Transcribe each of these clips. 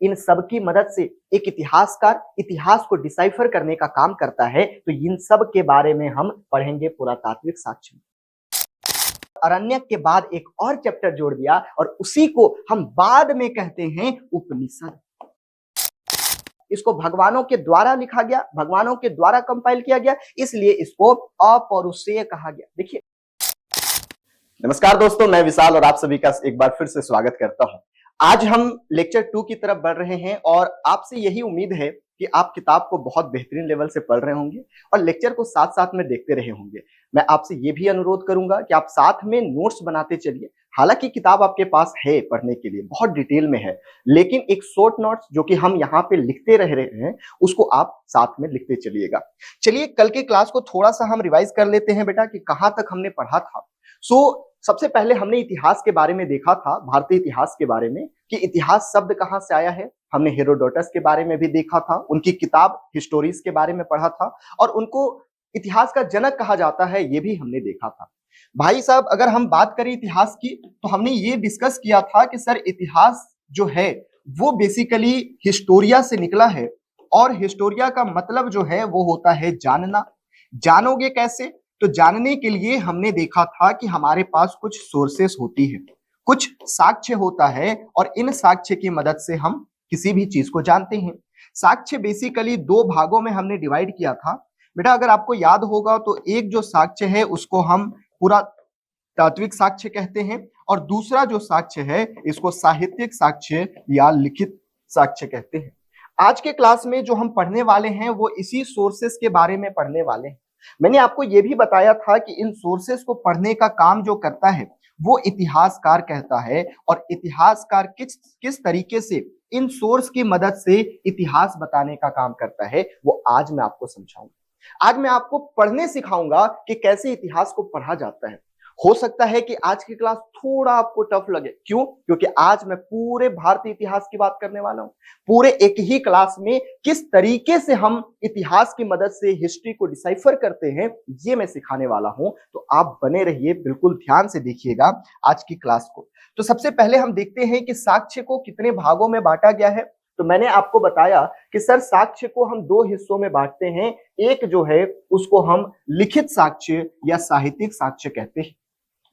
इन सब की मदद से एक इतिहासकार इतिहास को डिसाइफर करने का काम करता है। तो इन सब के बारे में हम पढ़ेंगे पुरातात्विक साक्ष्य में। अरण्यक के बाद एक और चैप्टर जोड़ दिया और उसी को हम बाद में कहते हैं उपनिषद। इसको भगवानों के द्वारा लिखा गया, भगवानों के द्वारा कंपाइल किया गया, इसलिए इसको अपौरुषेय कहा गया। देखिए, नमस्कार दोस्तों, मैं विशाल और आप सभी का एक बार फिर से स्वागत करता हूं। आज हम लेक्चर 2 की तरफ बढ़ रहे हैं और आपसे यही उम्मीद है कि आप किताब को बहुत बेहतरीन लेवल से पढ़ रहे होंगे और लेक्चर को साथ साथ में देखते रहे होंगे। मैं आपसे ये भी अनुरोध करूंगा कि आप साथ में नोट्स बनाते चलिए। हालांकि किताब आपके पास है पढ़ने के लिए, बहुत डिटेल में है, लेकिन एक शॉर्ट नोट्स जो कि हम यहाँ पे लिखते रह रहे हैं उसको आप साथ में लिखते चलिएगा। चलिए, कल के क्लास को थोड़ा सा हम रिवाइज कर लेते हैं बेटा कि कहाँ तक हमने पढ़ा था। सबसे पहले हमने इतिहास के बारे में देखा था, भारतीय इतिहास के बारे में, कि इतिहास शब्द कहां से आया है। हमने हेरोडोटस के बारे में भी देखा था, उनकी किताब हिस्टोरीज के बारे में पढ़ा था और उनको इतिहास का जनक कहा जाता है, ये भी हमने देखा था। भाई साहब, अगर हम बात करें इतिहास की तो हमने ये डिस्कस किया था कि सर इतिहास जो है वो बेसिकली हिस्टोरिया से निकला है और हिस्टोरिया का मतलब जो है वो होता है जानना। जानोगे कैसे? तो जानने के लिए हमने देखा था कि हमारे पास कुछ सोर्सेस होती है, कुछ साक्ष्य होता है और इन साक्ष्य की मदद से हम किसी भी चीज को जानते हैं। साक्ष्य बेसिकली 2 भागों में हमने डिवाइड किया था बेटा। अगर आपको याद होगा तो एक जो साक्ष्य है उसको हम पुरातात्विक साक्ष्य कहते हैं और दूसरा जो साक्ष्य है इसको साहित्यिक साक्ष्य या लिखित साक्ष्य कहते हैं। आज के क्लास में जो हम पढ़ने वाले हैं वो इसी सोर्सेस के बारे में पढ़ने वाले हैं। मैंने आपको यह भी बताया था कि इन सोर्सेस को पढ़ने का काम जो करता है वो इतिहासकार कहता है और इतिहासकार किस तरीके से इन सोर्स की मदद से इतिहास बताने का काम करता है वो आज मैं आपको समझाऊंगा। आज मैं आपको पढ़ने सिखाऊंगा कि कैसे इतिहास को पढ़ा जाता है। हो सकता है कि आज की क्लास थोड़ा आपको टफ लगे, क्यों? क्योंकि आज मैं पूरे भारतीय इतिहास की बात करने वाला हूं। पूरे एक ही क्लास में किस तरीके से हम इतिहास की मदद से हिस्ट्री को डिसाइफर करते हैं ये मैं सिखाने वाला हूं। तो आप बने रहिए, बिल्कुल ध्यान से देखिएगा आज की क्लास को। तो सबसे पहले हम देखते हैं कि साक्ष्य को कितने भागों में बांटा गया है। तो मैंने आपको बताया कि सर साक्ष्य को हम 2 हिस्सों में बांटते हैं। एक जो है उसको हम लिखित साक्ष्य या साहित्यिक साक्ष्य कहते हैं,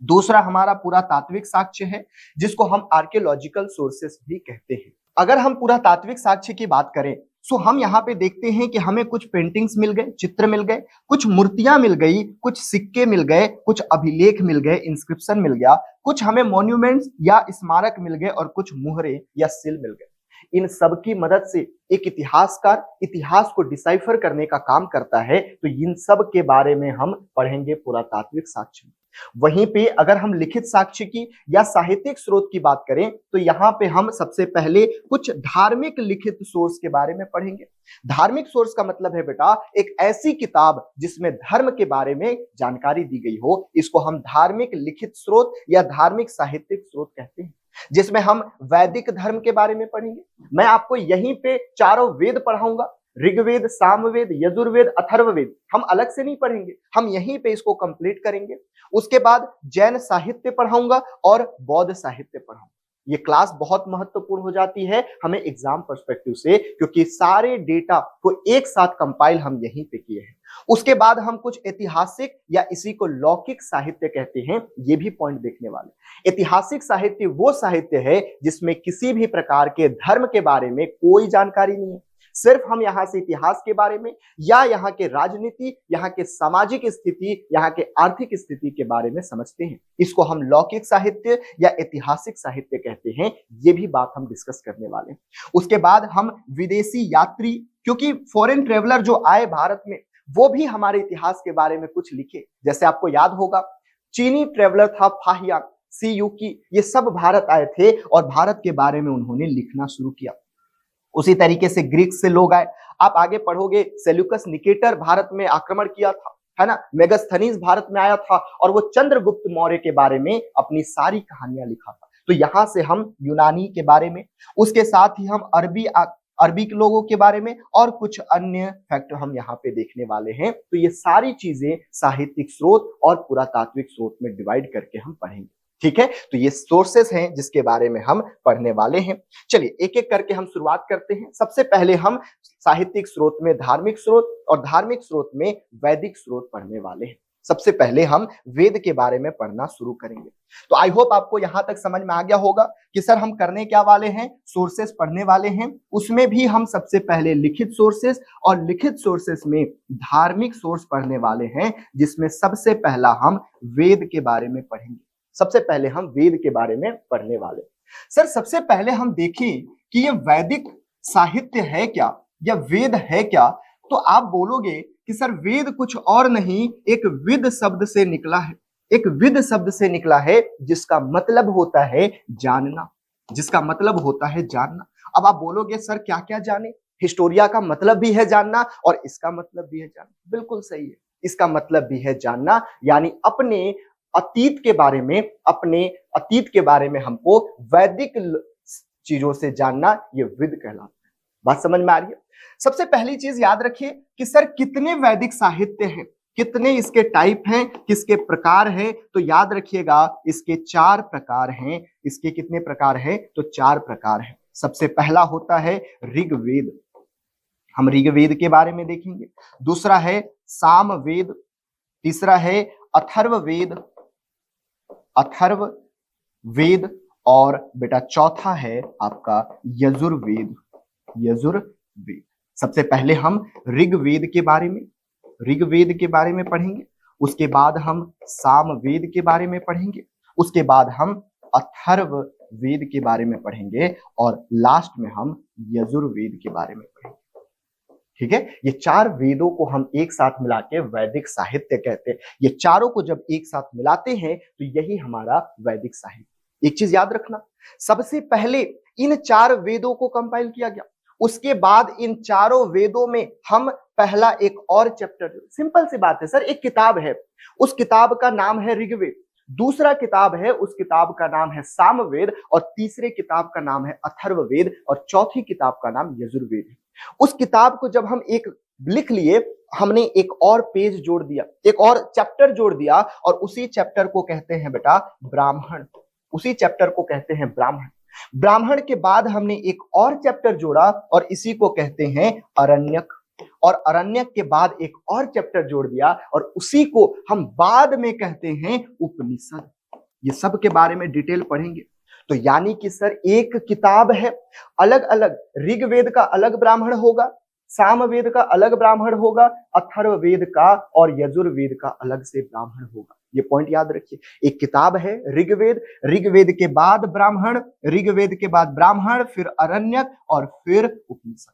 दूसरा हमारा पुरातात्विक साक्ष्य है जिसको हम आर्कियोलॉजिकल सोर्सेस भी कहते हैं। अगर हम पुरातात्विक साक्ष्य की बात करें तो हम यहाँ पे देखते हैं कि हमें कुछ पेंटिंग्स मिल गए, चित्र मिल गए, कुछ मूर्तियां मिल गई, कुछ सिक्के मिल गए, कुछ अभिलेख मिल गए, इंस्क्रिप्शन मिल गया, कुछ हमें मॉन्यूमेंट्स या स्मारक मिल गए और कुछ मुहरे या सील मिल गए। इन सब की मदद से एक इतिहासकार इतिहास को डिसाइफर करने का काम करता है। तो इन सब के बारे में हम पढ़ेंगे पुरातात्विक साक्ष्य में। वहीं पे अगर हम लिखित साक्ष्य की या साहित्यिक स्रोत की बात करें तो यहाँ पे हम सबसे पहले कुछ धार्मिक लिखित सोर्स के बारे में पढ़ेंगे। धार्मिक सोर्स का मतलब है बेटा एक ऐसी किताब जिसमें धर्म के बारे में जानकारी दी गई हो, इसको हम धार्मिक लिखित स्रोत या धार्मिक साहित्यिक स्रोत कहते हैं। जिसमें हम वैदिक धर्म के बारे में पढ़ेंगे। मैं आपको यहीं पे चारों वेद पढ़ाऊंगा, ऋग्वेद, सामवेद, यजुर्वेद, अथर्ववेद। हम अलग से नहीं पढ़ेंगे, हम यहीं पे इसको कंप्लीट करेंगे। उसके बाद जैन साहित्य पढ़ाऊंगा और बौद्ध साहित्य पढ़ाऊंगा। ये क्लास बहुत महत्वपूर्ण हो जाती है हमें एग्जाम पर्सपेक्टिव से, क्योंकि सारे डेटा को एक साथ कंपाइल हम यहीं पे किए हैं। उसके बाद हम कुछ ऐतिहासिक या इसी को लौकिक साहित्य कहते हैं, ये भी पॉइंट देखने वाले। ऐतिहासिक साहित्य वो साहित्य है जिसमें किसी भी प्रकार के धर्म के बारे में कोई जानकारी नहीं है, सिर्फ हम यहाँ से इतिहास के बारे में या यहाँ के राजनीति, यहाँ के सामाजिक स्थिति, यहाँ के आर्थिक स्थिति के बारे में समझते हैं। इसको हम लौकिक साहित्य या ऐतिहासिक साहित्य कहते हैं। ये भी बात हम डिस्कस करने वाले हैं। उसके बाद हम विदेशी यात्री, क्योंकि फॉरेन ट्रेवलर जो आए भारत में वो भी हमारे इतिहास के बारे में कुछ लिखे। जैसे आपको याद होगा चीनी ट्रेवलर था फाहियान, सीयूकी, ये सब भारत आए थे और भारत के बारे में उन्होंने लिखना शुरू किया। उसी तरीके से ग्रीक से लोग आए। आप आगे पढ़ोगे सेल्यूकस निकेटर भारत में आक्रमण किया था, है ना। मेगास्थनीज भारत में आया था और वो चंद्रगुप्त मौर्य के बारे में अपनी सारी कहानियां लिखा था। तो यहां से हम यूनानी के बारे में, उसके साथ ही हम अरबी के लोगों के बारे में और कुछ अन्य फैक्टर हम यहाँ पे देखने वाले हैं। तो ये सारी चीजें साहित्यिक स्रोत और पुरातात्विक स्रोत में डिवाइड करके हम पढ़ेंगे। ठीक है, तो ये सोर्सेस हैं जिसके बारे में हम पढ़ने वाले हैं। चलिए एक एक करके हम शुरुआत करते हैं। सबसे पहले हम साहित्यिक स्रोत में धार्मिक स्रोत और धार्मिक स्रोत में वैदिक स्रोत पढ़ने वाले हैं। सबसे पहले हम वेद के बारे में पढ़ना शुरू करेंगे। तो आई होप आपको यहां तक समझ में आ गया होगा कि सर हम करने क्या वाले हैं, सोर्सेस पढ़ने वाले हैं। उसमें भी हम सबसे पहले लिखित सोर्सेस और लिखित सोर्सेस में धार्मिक सोर्स पढ़ने वाले हैं, जिसमें सबसे पहला हम वेद के बारे में पढ़ेंगे। सबसे पहले हम वेद के बारे में पढ़ने वाले। सर सबसे पहले हम देखें कि ये वैदिक साहित्य है क्या या वेद है क्या, तो आप बोलोगे कि सर वेद कुछ और नहीं, एक विद शब्द से निकला है। एक विद शब्द से निकला है जिसका मतलब होता है जानना, जिसका मतलब होता है जानना। अब आप बोलोगे सर क्या क्या जाने, हिस्टोरिया का मतलब भी है जानना और इसका मतलब भी है जानना। बिल्कुल सही है, इसका मतलब भी है जानना, यानी अपने अतीत के बारे में, अपने अतीत के बारे में हमको वैदिक चीजों से जानना, ये विद कहलाता है। बात समझ में आ रही है। सबसे पहली चीज याद रखिए कि सर कितने वैदिक साहित्य हैं, कितने इसके टाइप हैं, किसके प्रकार हैं, तो याद रखिएगा इसके 4 प्रकार हैं। इसके कितने प्रकार हैं, तो 4 प्रकार हैं। सबसे पहला होता है ऋग्वेद, हम ऋग्वेद के बारे में देखेंगे। दूसरा है सामवेद, तीसरा है अथर्ववेद, अथर्ववेद, और बेटा चौथा है आपका यजुर्वेद, यजुर्वेद। सबसे पहले हम ऋग्वेद के बारे में पढ़ेंगे, उसके बाद हम सामवेद के बारे में पढ़ेंगे, उसके बाद हम अथर्ववेद के बारे में पढ़ेंगे और लास्ट में हम यजुर्वेद के बारे में पढ़ेंगे। ठीक है, ये 4 वेदों को हम एक साथ मिला के वैदिक साहित्य कहते हैं। ये चारों को जब एक साथ मिलाते हैं तो यही हमारा वैदिक साहित्य। एक चीज याद रखना, सबसे पहले इन 4 वेदों को कंपाइल किया गया, उसके बाद इन चारों वेदों में हम पहला एक और चैप्टर, सिंपल सी बात है सर, एक किताब है, उस किताब का नाम है ऋग्वेद, दूसरा किताब है उस किताब का नाम है सामवेद, और तीसरे किताब का नाम है अथर्ववेद, और चौथी किताब का नाम यजुर्वेद है। उस किताब को जब हम एक लिख लिए, हमने एक और पेज जोड़ दिया, एक और चैप्टर जोड़ दिया, और उसी चैप्टर को कहते हैं बेटा ब्राह्मण, उसी चैप्टर को कहते हैं ब्राह्मण। ब्राह्मण के बाद हमने एक और चैप्टर जोड़ा और इसी को कहते हैं अरण्यक, और अरण्यक के बाद एक और चैप्टर जोड़ दिया और उसी को हम बाद में कहते हैं उपनिषद। ये सब के बारे में डिटेल पढ़ेंगे। तो यानी कि सर एक किताब है, अलग अलग, ऋग्वेद का अलग ब्राह्मण होगा, सामवेद का अलग ब्राह्मण होगा, अथर्ववेद का और यजुर्वेद का अलग से ब्राह्मण होगा। ये पॉइंट याद रखिए। एक किताब है ऋग्वेद, ऋग्वेद के बाद ब्राह्मण, ऋग्वेद के बाद ब्राह्मण, फिर अरण्यक और फिर उपनिषद।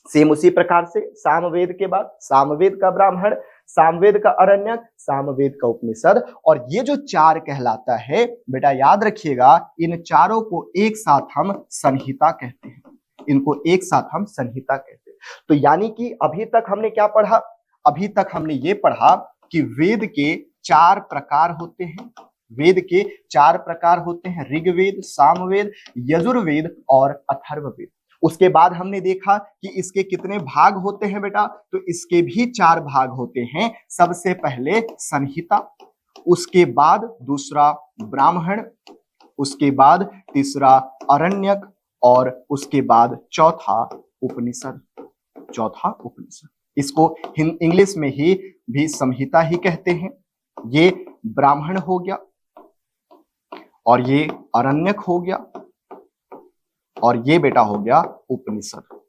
सेम उसी प्रकार से सामवेद के बाद सामवेद का ब्राह्मण, सामवेद का अरण्यक, सामवेद का उपनिषद, और ये जो 4 कहलाता है बेटा याद रखिएगा, इन चारों को एक साथ हम संहिता कहते हैं, इनको एक साथ हम संहिता कहते हैं। तो यानी कि अभी तक हमने क्या पढ़ा, अभी तक हमने ये पढ़ा कि वेद के 4 प्रकार होते हैं, वेद के 4 प्रकार होते हैं, ऋग्वेद, सामवेद, यजुर्वेद और अथर्ववेद। उसके बाद हमने देखा कि इसके कितने भाग होते हैं बेटा, तो इसके भी 4 भाग होते हैं। सबसे पहले संहिता, उसके बाद दूसरा ब्राह्मण, उसके बाद तीसरा अरण्यक और उसके बाद चौथा उपनिषद, चौथा उपनिषद। इसको इंग्लिश में ही भी संहिता ही कहते हैं। ये ब्राह्मण हो गया और ये अरण्यक हो गया और ये बेटा हो गया उपनिषद।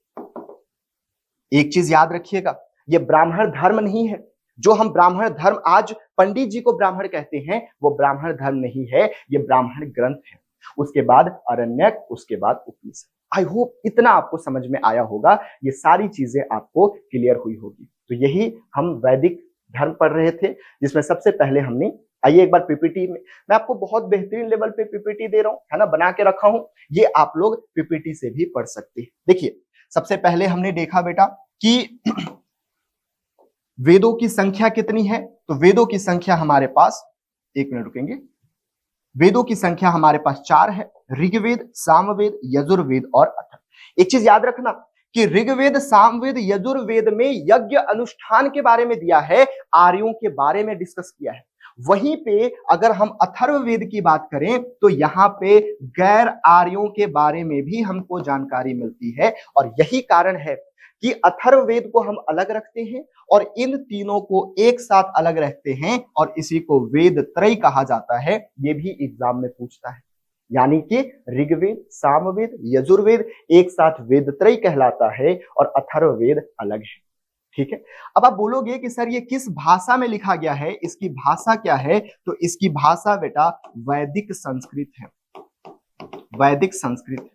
एक चीज याद रखिएगा, ये ब्राह्मण धर्म नहीं है। जो हम ब्राह्मण धर्म आज पंडित जी को ब्राह्मण कहते हैं, वो ब्राह्मण धर्म नहीं है, ये ब्राह्मण ग्रंथ है। उसके बाद अरण्यक, उसके बाद उपनिषद। आई होप इतना आपको समझ में आया होगा, ये सारी चीजें आपको क्लियर हुई होगी। तो यही हम वैदिक धर्म पढ़ रहे थे, जिसमें सबसे पहले हमने, आइए एक बार पीपीटी में, मैं आपको बहुत बेहतरीन लेवल पे पीपीटी दे रहा हूं, है ना, बना के रखा हूं, ये आप लोग पीपीटी से भी पढ़ सकते हैं। देखिए सबसे पहले हमने देखा बेटा कि वेदों की संख्या कितनी है, तो वेदों की संख्या हमारे पास, एक मिनट रुकेंगे, वेदों की संख्या हमारे पास 4 है, ऋग्वेद, सामवेद, यजुर्वेद और अथर्ववेद। एक चीज याद रखना कि ऋग्वेद, सामवेद, यजुर्वेद में यज्ञ अनुष्ठान के बारे में दिया है, आर्यों के बारे में डिस्कस किया है। वहीं पे अगर हम अथर्ववेद की बात करें तो यहाँ पे गैर आर्यों के बारे में भी हमको जानकारी मिलती है, और यही कारण है कि अथर्ववेद को हम अलग रखते हैं और इन तीनों को एक साथ अलग रखते हैं, और इसी को वेद त्रय कहा जाता है। ये भी एग्जाम में पूछता है, यानी कि ऋग्वेद, सामवेद, यजुर्वेद एक साथ वेद त्रय कहलाता है और अथर्ववेद अलग है। ठीक है, अब आप बोलोगे कि सर ये किस भाषा में लिखा गया है, इसकी भाषा क्या है? तो इसकी भाषा बेटा वैदिक संस्कृत है। वैदिक संस्कृत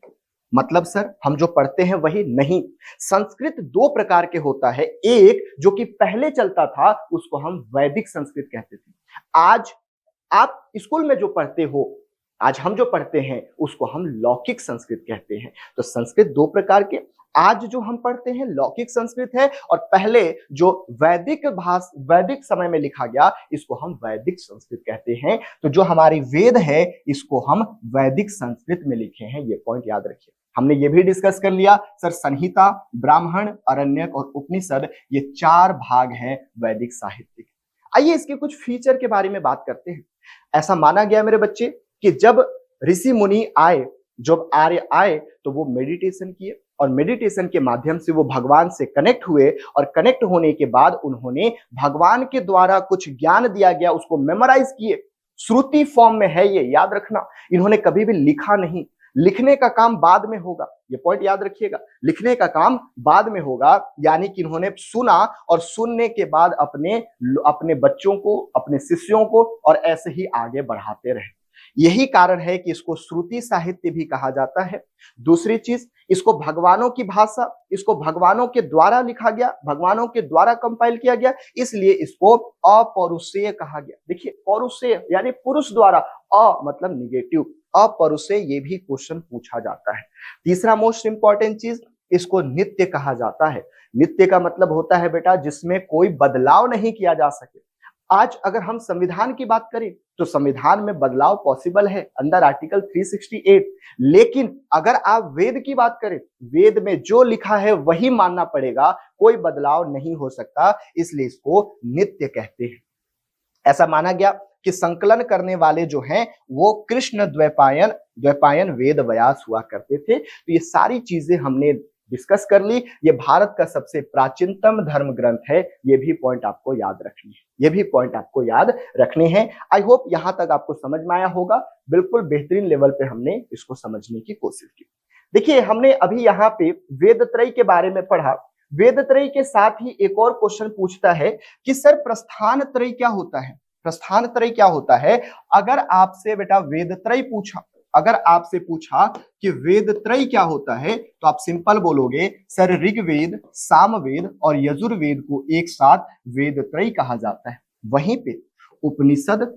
मतलब सर हम जो पढ़ते हैं वही नहीं। संस्कृत दो प्रकार के होता है, एक जो कि पहले चलता था उसको हम वैदिक संस्कृत कहते थे। आज आप स्कूल में जो पढ़ते हो, आज हम जो पढ़ते हैं उसको हम लौकिक संस्कृत कहते हैं। तो संस्कृत दो प्रकार के, आज जो हम पढ़ते हैं लौकिक संस्कृत है, और पहले जो वैदिक समय में लिखा गया इसको हम वैदिक संस्कृत कहते हैं। तो जो हमारी वेद है इसको हम वैदिक संस्कृत में लिखे हैं, ये पॉइंट याद रखिए। हमने ये भी डिस्कस कर लिया सर, संहिता, ब्राह्मण, अरण्यक और उपनिषद ये चार भाग हैं वैदिक साहित्य के। आइए इसके कुछ फीचर के बारे में बात करते हैं। ऐसा माना गया मेरे बच्चे कि जब ऋषि मुनि आए, जब आर्य आए तो वो मेडिटेशन किए, और मेडिटेशन के माध्यम से वो भगवान से कनेक्ट हुए, और कनेक्ट होने के बाद उन्होंने भगवान के द्वारा कुछ ज्ञान दिया गया उसको मेमोराइज किए। श्रुति फॉर्म में है ये, याद रखना। इन्होंने कभी भी लिखा नहीं, लिखने का काम बाद में होगा, ये पॉइंट याद रखिएगा। लिखने का काम बाद में होगा, यानी कि इन्होंने सुना और सुनने के बाद अपने बच्चों को, अपने शिष्यों को और ऐसे ही आगे बढ़ाते रहे। यही कारण है कि इसको श्रुति साहित्य भी कहा जाता है। दूसरी चीज, इसको भगवानों की भाषा, इसको भगवानों के द्वारा लिखा गया, भगवानों के द्वारा कंपाइल किया गया, इसलिए इसको अपौरुषेय कहा गया। देखिए पौरुषेय यानी पुरुष द्वारा, मतलब निगेटिव, अपौरुषेय, ये भी क्वेश्चन पूछा जाता है। तीसरा मोस्ट इंपॉर्टेंट चीज, इसको नित्य कहा जाता है। नित्य का मतलब होता है बेटा जिसमें कोई बदलाव नहीं किया जा सके। आज अगर हम संविधान की बात करें तो संविधान में बदलाव पॉसिबल है अंडर आर्टिकल 368, लेकिन अगर आप वेद की बात करें, वेद में जो लिखा है वही मानना पड़ेगा, कोई बदलाव नहीं हो सकता, इसलिए इसको नित्य कहते हैं। ऐसा माना गया कि संकलन करने वाले जो हैं वो कृष्ण द्वैपायन वेद व्यास हुआ करते थे। तो ये सारी चीजें हमने डिस्कस कर ली। ये भारत का सबसे प्राचीनतम धर्म ग्रंथ है, ये भी पॉइंट आपको याद रखनी है, ये भी पॉइंट आपको याद रखने हैं। आई होप यहां तक आपको समझ में आया होगा। बिल्कुल बेहतरीन लेवल पे हमने इसको समझने की कोशिश की। देखिए हमने अभी यहाँ पे वेद त्रय के बारे में पढ़ा। वेद त्रय के साथ ही एक और क्वेश्चन पूछता है कि सर प्रस्थान त्रय क्या होता है? प्रस्थान त्रय क्या होता है? अगर आपसे बेटा वेद त्रय पूछा, अगर आपसे पूछा कि वेद त्रय क्या होता है, तो आप सिंपल बोलोगे सर ऋग्वेद, सामवेद और यजुर्वेद को एक साथ वेद त्रय कहा जाता है। वहीं पे उपनिषद,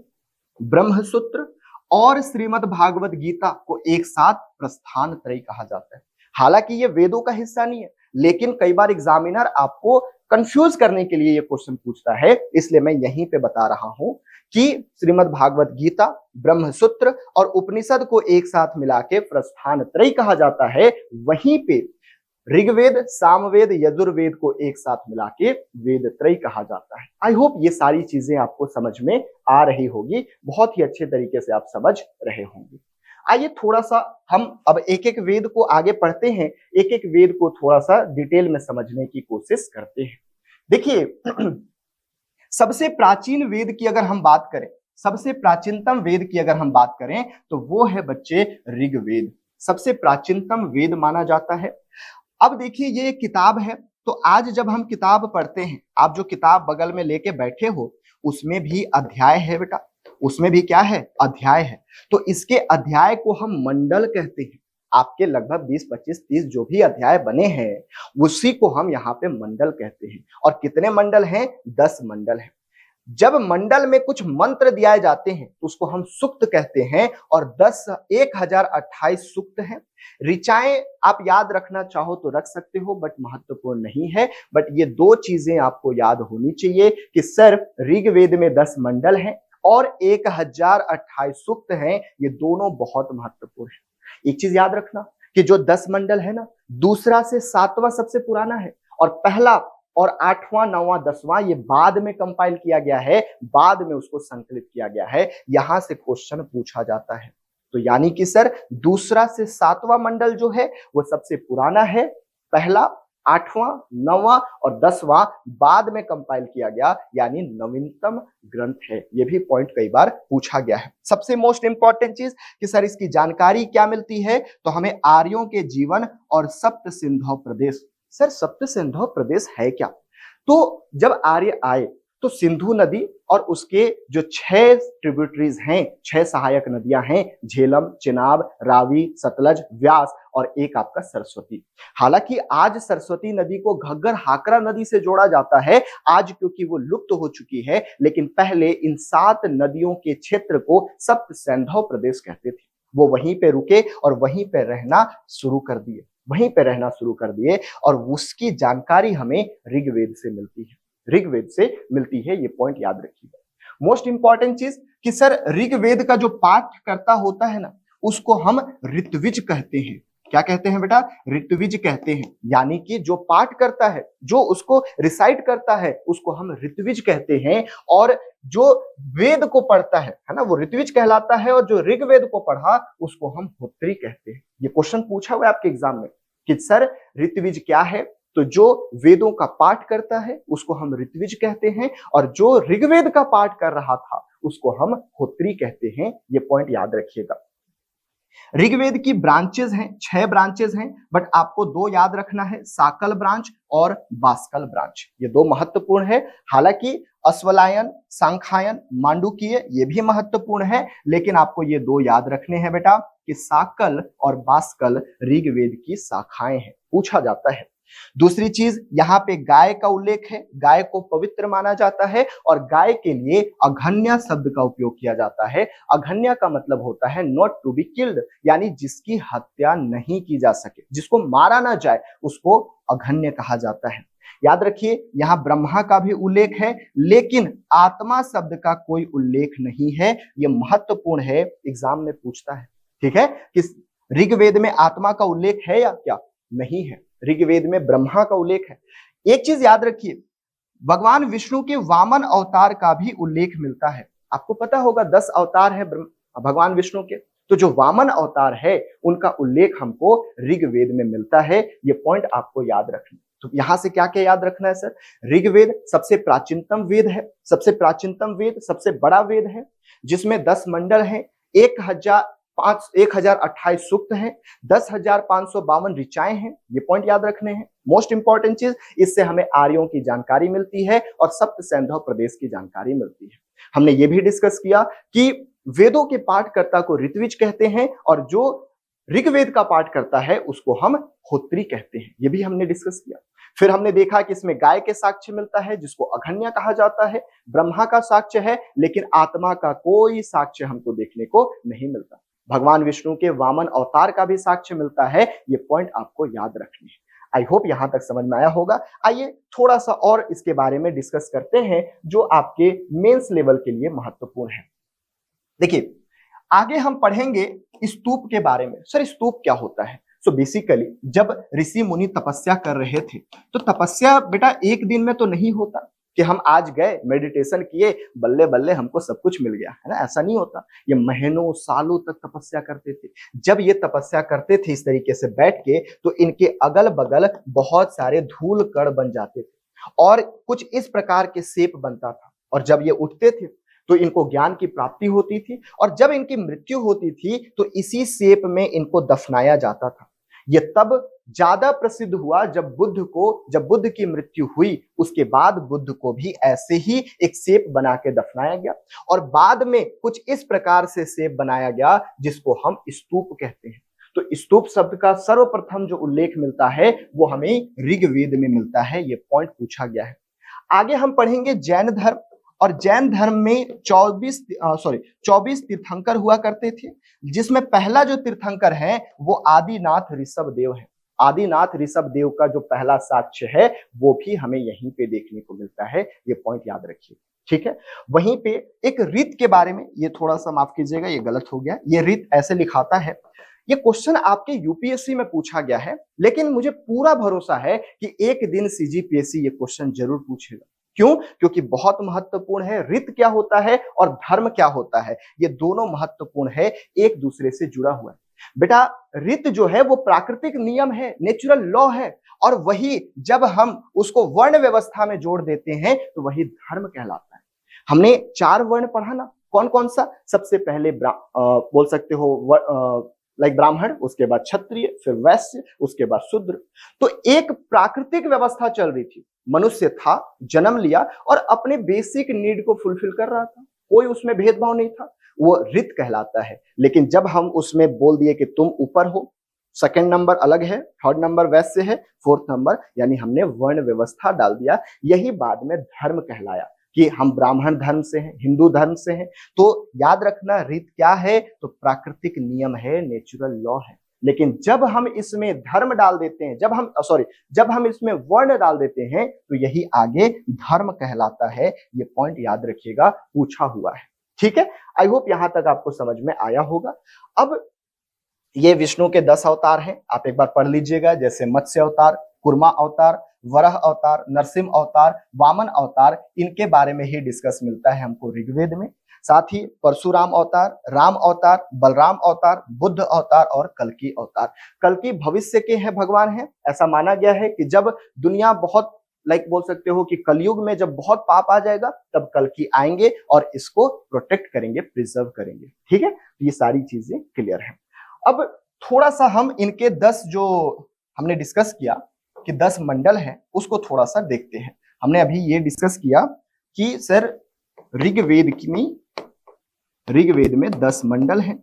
ब्रह्मसूत्र और श्रीमद् भागवत गीता को एक साथ प्रस्थान त्रय कहा जाता है। हालांकि ये वेदों का हिस्सा नहीं है, लेकिन कई बार एग्जामिनर आपको कंफ्यूज करने के लिए ये क्वेश्चन पूछता है, इसलिए मैं यहीं पे बता रहा हूं कि श्रीमद् भागवत गीता, ब्रह्मसूत्र और उपनिषद को एक साथ मिला के प्रस्थान त्रय कहा जाता है। वहीं पे ऋग्वेद, सामवेद, यजुर्वेद को एक साथ मिला के वेद त्रय कहा जाता है। आई होप ये सारी चीजें आपको समझ में आ रही होगी, बहुत ही अच्छे तरीके से आप समझ रहे होंगे। आइए थोड़ा सा हम अब एक एक वेद को आगे पढ़ते हैं, एक एक वेद को थोड़ा सा डिटेल में समझने की कोशिश करते हैं। देखिए सबसे प्राचीन वेद की अगर हम बात करें, सबसे प्राचीनतम वेद की अगर हम बात करें तो वो है बच्चे ऋग्वेद, सबसे प्राचीनतम वेद माना जाता है। अब देखिए ये एक किताब है, तो आज जब हम किताब पढ़ते हैं, आप जो किताब बगल में लेके बैठे हो उसमें भी अध्याय है बेटा, उसमें भी क्या है? अध्याय है। तो इसके अध्याय को हम मंडल कहते हैं। आपके लगभग 20, 25, 30 जो भी अध्याय बने हैं उसी को हम यहाँ पे मंडल कहते हैं। और कितने मंडल हैं? 10 मंडल हैं। जब मंडल में कुछ मंत्र दिए जाते हैं तो उसको हम सूक्त कहते हैं, और 1028 सूक्त हैं। ऋचाएं आप याद रखना चाहो तो रख सकते हो, बट महत्वपूर्ण नहीं है। बट ये दो चीजें आपको याद होनी चाहिए कि सर ऋग्वेद में 10 मंडल हैं और 1028 सूक्त हैं, ये दोनों बहुत महत्वपूर्ण है। एक चीज याद रखना कि जो 10 मंडल है ना, दूसरा से 7वां सबसे पुराना है और पहला और 8वां 9वां 10वां ये बाद में कंपाइल किया गया है, बाद में उसको संकलित किया गया है। यहां से क्वेश्चन पूछा जाता है। तो यानी कि सर दूसरा से 7वां मंडल जो है वो सबसे पुराना है, पहला 8वां 9वां और 10वां बाद में कंपाइल किया गया, यानी नवीनतम ग्रंथ है। ये भी पॉइंट कई बार पूछा गया है। सबसे मोस्ट इंपॉर्टेंट चीज कि सर इसकी जानकारी क्या मिलती है, तो हमें आर्यों के जीवन और सप्त सिंधु प्रदेश। सर सप्त सिंधु प्रदेश है क्या? तो जब आर्य आए तो सिंधु नदी और उसके जो 6 ट्रिब्यूटरीज हैं, 6 सहायक नदियां हैं, झेलम, चिनाब, रावी, सतलज, व्यास और एक आपका सरस्वती। हालांकि आज सरस्वती नदी को घग्गर हाकरा नदी से जोड़ा जाता है आज, क्योंकि वो लुप्त हो चुकी है, लेकिन पहले इन 7 नदियों के क्षेत्र को सप्त सिंधु प्रदेश कहते थे। वो वहीं पे रुके और वहीं पे रहना शुरू कर दिए, वहीं पे रहना शुरू कर दिए, और उसकी जानकारी हमें ऋग्वेद से मिलती है, ऋग्वेद से मिलती है। ये पॉइंट याद रखिएगा। मोस्ट इंपॉर्टेंट चीज कि सर ऋग्वेद का जो पाठ करता होता है ना, उसको हम ऋत्विज कहते हैं। क्या कहते हैं बेटा? ऋत्विज कहते हैं। यानी कि जो पाठ करता है, जो उसको रिसाइट करता है, उसको हम ऋत्विज कहते हैं। और जो वेद को पढ़ता है ना, वो ऋत्विज कहलाता है, और जो ऋग्वेद को पढ़ा उसको हम होत्री कहते हैं। ये क्वेश्चन पूछा हुआ है आपके एग्जाम में कि सर ऋत्विज क्या है? तो जो वेदों का पाठ करता है उसको हम ऋत्विज कहते हैं, और जो ऋग्वेद का पाठ कर रहा था उसको हम होत्री कहते हैं। ये पॉइंट याद रखिएगा। ऋग्वेद की ब्रांचेस हैं, 6 ब्रांचेस हैं, बट आपको 2 याद रखना है, साकल ब्रांच और बास्कल ब्रांच। ये 2 महत्वपूर्ण है। हालांकि अश्वलायन, सांख्यायन, मांडुक्य ये भी महत्वपूर्ण है, लेकिन आपको ये 2 याद रखने हैं बेटा कि साकल और बास्कल ऋग्वेद की शाखाएं हैं, पूछा जाता है। दूसरी चीज, यहाँ पे गाय का उल्लेख है, गाय को पवित्र माना जाता है, और गाय के लिए अघन्या शब्द का उपयोग किया जाता है। अघन्या का मतलब होता है नॉट टू बी किल्ड, यानी जिसकी हत्या नहीं की जा सके, जिसको मारा ना जाए, उसको अघन्य कहा जाता है। याद रखिए, यहाँ ब्रह्मा का भी उल्लेख है, लेकिन आत्मा शब्द का कोई उल्लेख नहीं है। यह महत्वपूर्ण है, एग्जाम में पूछता है। ठीक है, कि ऋग्वेद में आत्मा का उल्लेख है या क्या? नहीं है। ऋग्वेद में ब्रह्मा का उल्लेख है। एक चीज याद रखिए, भगवान विष्णु के वामन अवतार का भी उल्लेख मिलता है। आपको पता होगा 10 अवतार है भगवान विष्णु के, तो जो वामन अवतार है उनका उल्लेख हमको ऋग्वेद में मिलता है। ये पॉइंट आपको याद रखना। तो यहां से क्या क्या याद रखना है सर? ऋग्वेद सबसे प्राचीनतम वेद है, सबसे प्राचीनतम वेद, सबसे बड़ा वेद है, जिसमें 10 मंडल है, 1028 सूक्त हैं, 10,552 ऋचाएं हैं। ये पॉइंट याद रखने हैं। मोस्ट इंपॉर्टेंट चीज, इससे हमें आर्यों की जानकारी मिलती है और सप्त सिंधु प्रदेश की जानकारी मिलती है। हमने ये भी डिस्कस किया कि वेदों के पाठकर्ता को ऋत्विज कहते हैं, और जो ऋग्वेद का पाठ करता है उसको हम होत्री कहते हैं। ये भी हमने डिस्कस किया। फिर हमने देखा कि इसमें गाय के साक्ष्य मिलता है, जिसको अघन्या कहा जाता है, ब्रह्मा का साक्ष्य है, लेकिन आत्मा का कोई साक्ष्य हमको देखने को नहीं मिलता। भगवान विष्णु के वामन अवतार का भी साक्ष्य मिलता है। ये पॉइंट आपको याद रखने हैं। आई होप यहां तक समझ में आया होगा। आइए थोड़ा सा और इसके बारे में डिस्कस करते हैं, जो आपके मेंस लेवल के लिए महत्वपूर्ण है। देखिए, आगे हम पढ़ेंगे स्तूप के बारे में। सर स्तूप क्या होता है? सो बेसिकली जब ऋषि मुनि तपस्या कर रहे थे, तो तपस्या बेटा एक दिन में तो नहीं होता कि हम आज गए मेडिटेशन किए, बल्ले बल्ले हमको सब कुछ मिल गया, है ना। ऐसा नहीं होता। ये महीनों सालों तक तपस्या करते थे। जब ये तपस्या करते थे इस तरीके से बैठ के, तो इनके अगल बगल बहुत सारे धूल कण बन जाते थे, और कुछ इस प्रकार के शेप बनता था। और जब ये उठते थे तो इनको ज्ञान की प्राप्ति होती थी, और जब इनकी मृत्यु होती थी तो इसी शेप में इनको दफनाया जाता था। ये तब ज्यादा प्रसिद्ध हुआ जब बुद्ध की मृत्यु हुई, उसके बाद बुद्ध को भी ऐसे ही एक शेप बना के दफनाया गया, और बाद में कुछ इस प्रकार से शेप बनाया गया जिसको हम स्तूप कहते हैं। तो स्तूप शब्द का सर्वप्रथम जो उल्लेख मिलता है वो हमें ऋग्वेद में मिलता है। ये पॉइंट पूछा गया है। आगे हम पढ़ेंगे जैन धर्म, और जैन धर्म में 24 तीर्थंकर हुआ करते थे, जिसमें पहला जो तीर्थंकर है वो आदिनाथ ऋषभ देव है। आदिनाथ ऋषभ देव का जो पहला साक्ष्य है वो भी हमें यहीं पे देखने को मिलता है। ये पॉइंट याद रखिए, ठीक है। वहीं पे एक रीत के बारे में, ये थोड़ा सा माफ कीजिएगा, ये गलत हो गया। ये रीत ऐसे लिखाता है ये क्वेश्चन आपके यूपीएससी में पूछा गया है, लेकिन मुझे पूरा भरोसा है कि एक दिन सीजीपीएससी ये क्वेश्चन जरूर पूछेगा। क्यों? क्योंकि बहुत महत्वपूर्ण है। रित क्या होता है और धर्म क्या होता है, ये दोनों महत्वपूर्ण है, एक दूसरे से जुड़ा हुआ है। बेटा रित जो है वो प्राकृतिक नियम है, नेचुरल लॉ है, और वही जब हम उसको वर्ण व्यवस्था में जोड़ देते हैं तो वही धर्म कहलाता है। हमने 4 वर्ण पढ़ा ना, कौन कौन सा? सबसे पहले बोल सकते हो लाइक ब्राह्मण, उसके बाद क्षत्रिय, फिर वैश्य, उसके बाद शूद्र। तो एक प्राकृतिक व्यवस्था चल रही थी, मनुष्य था, जन्म लिया और अपने बेसिक नीड को फुलफिल कर रहा था, कोई उसमें भेदभाव नहीं था, वो रित कहलाता है। लेकिन जब हम उसमें बोल दिए कि तुम ऊपर हो, सेकंड नंबर अलग है, थर्ड नंबर वैश्य है, फोर्थ नंबर, यानी हमने वर्ण व्यवस्था डाल दिया, यही बाद में धर्म कहलाया कि हम ब्राह्मण धर्म से हैं, हिंदू धर्म से हैं। तो याद रखना रीत क्या है? तो प्राकृतिक नियम है, नेचुरल लॉ है। लेकिन जब हम इसमें धर्म डाल देते हैं, जब हम इसमें वर्ण डाल देते हैं तो यही आगे धर्म कहलाता है। ये पॉइंट याद रखिएगा, पूछा हुआ है। ठीक है, आई होप यहां तक आपको समझ में आया होगा। अब ये विष्णु के 10 अवतार हैं, आप एक बार पढ़ लीजिएगा, जैसे मत्स्य अवतार, कुर्मा अवतार, वराह अवतार, नरसिंह अवतार, वामन अवतार, इनके बारे में ही डिस्कस मिलता है हमको ऋग्वेद में। साथ ही परशुराम अवतार, राम अवतार, बलराम अवतार, बुद्ध अवतार और कल्कि अवतार। कल्कि भविष्य के हैं भगवान हैं। ऐसा माना गया है कि जब दुनिया बहुत बोल सकते हो कि कलयुग में जब बहुत पाप आ जाएगा तब कल्कि आएंगे और इसको प्रोटेक्ट करेंगे, प्रिजर्व करेंगे। ठीक है, तो ये सारी चीजें क्लियर है। अब थोड़ा सा हम इनके 10 जो हमने डिस्कस किया कि 10 मंडल हैं, उसको थोड़ा सा देखते हैं। हमने अभी ये डिस्कस किया कि सर ऋग्वेद में 10 मंडल हैं,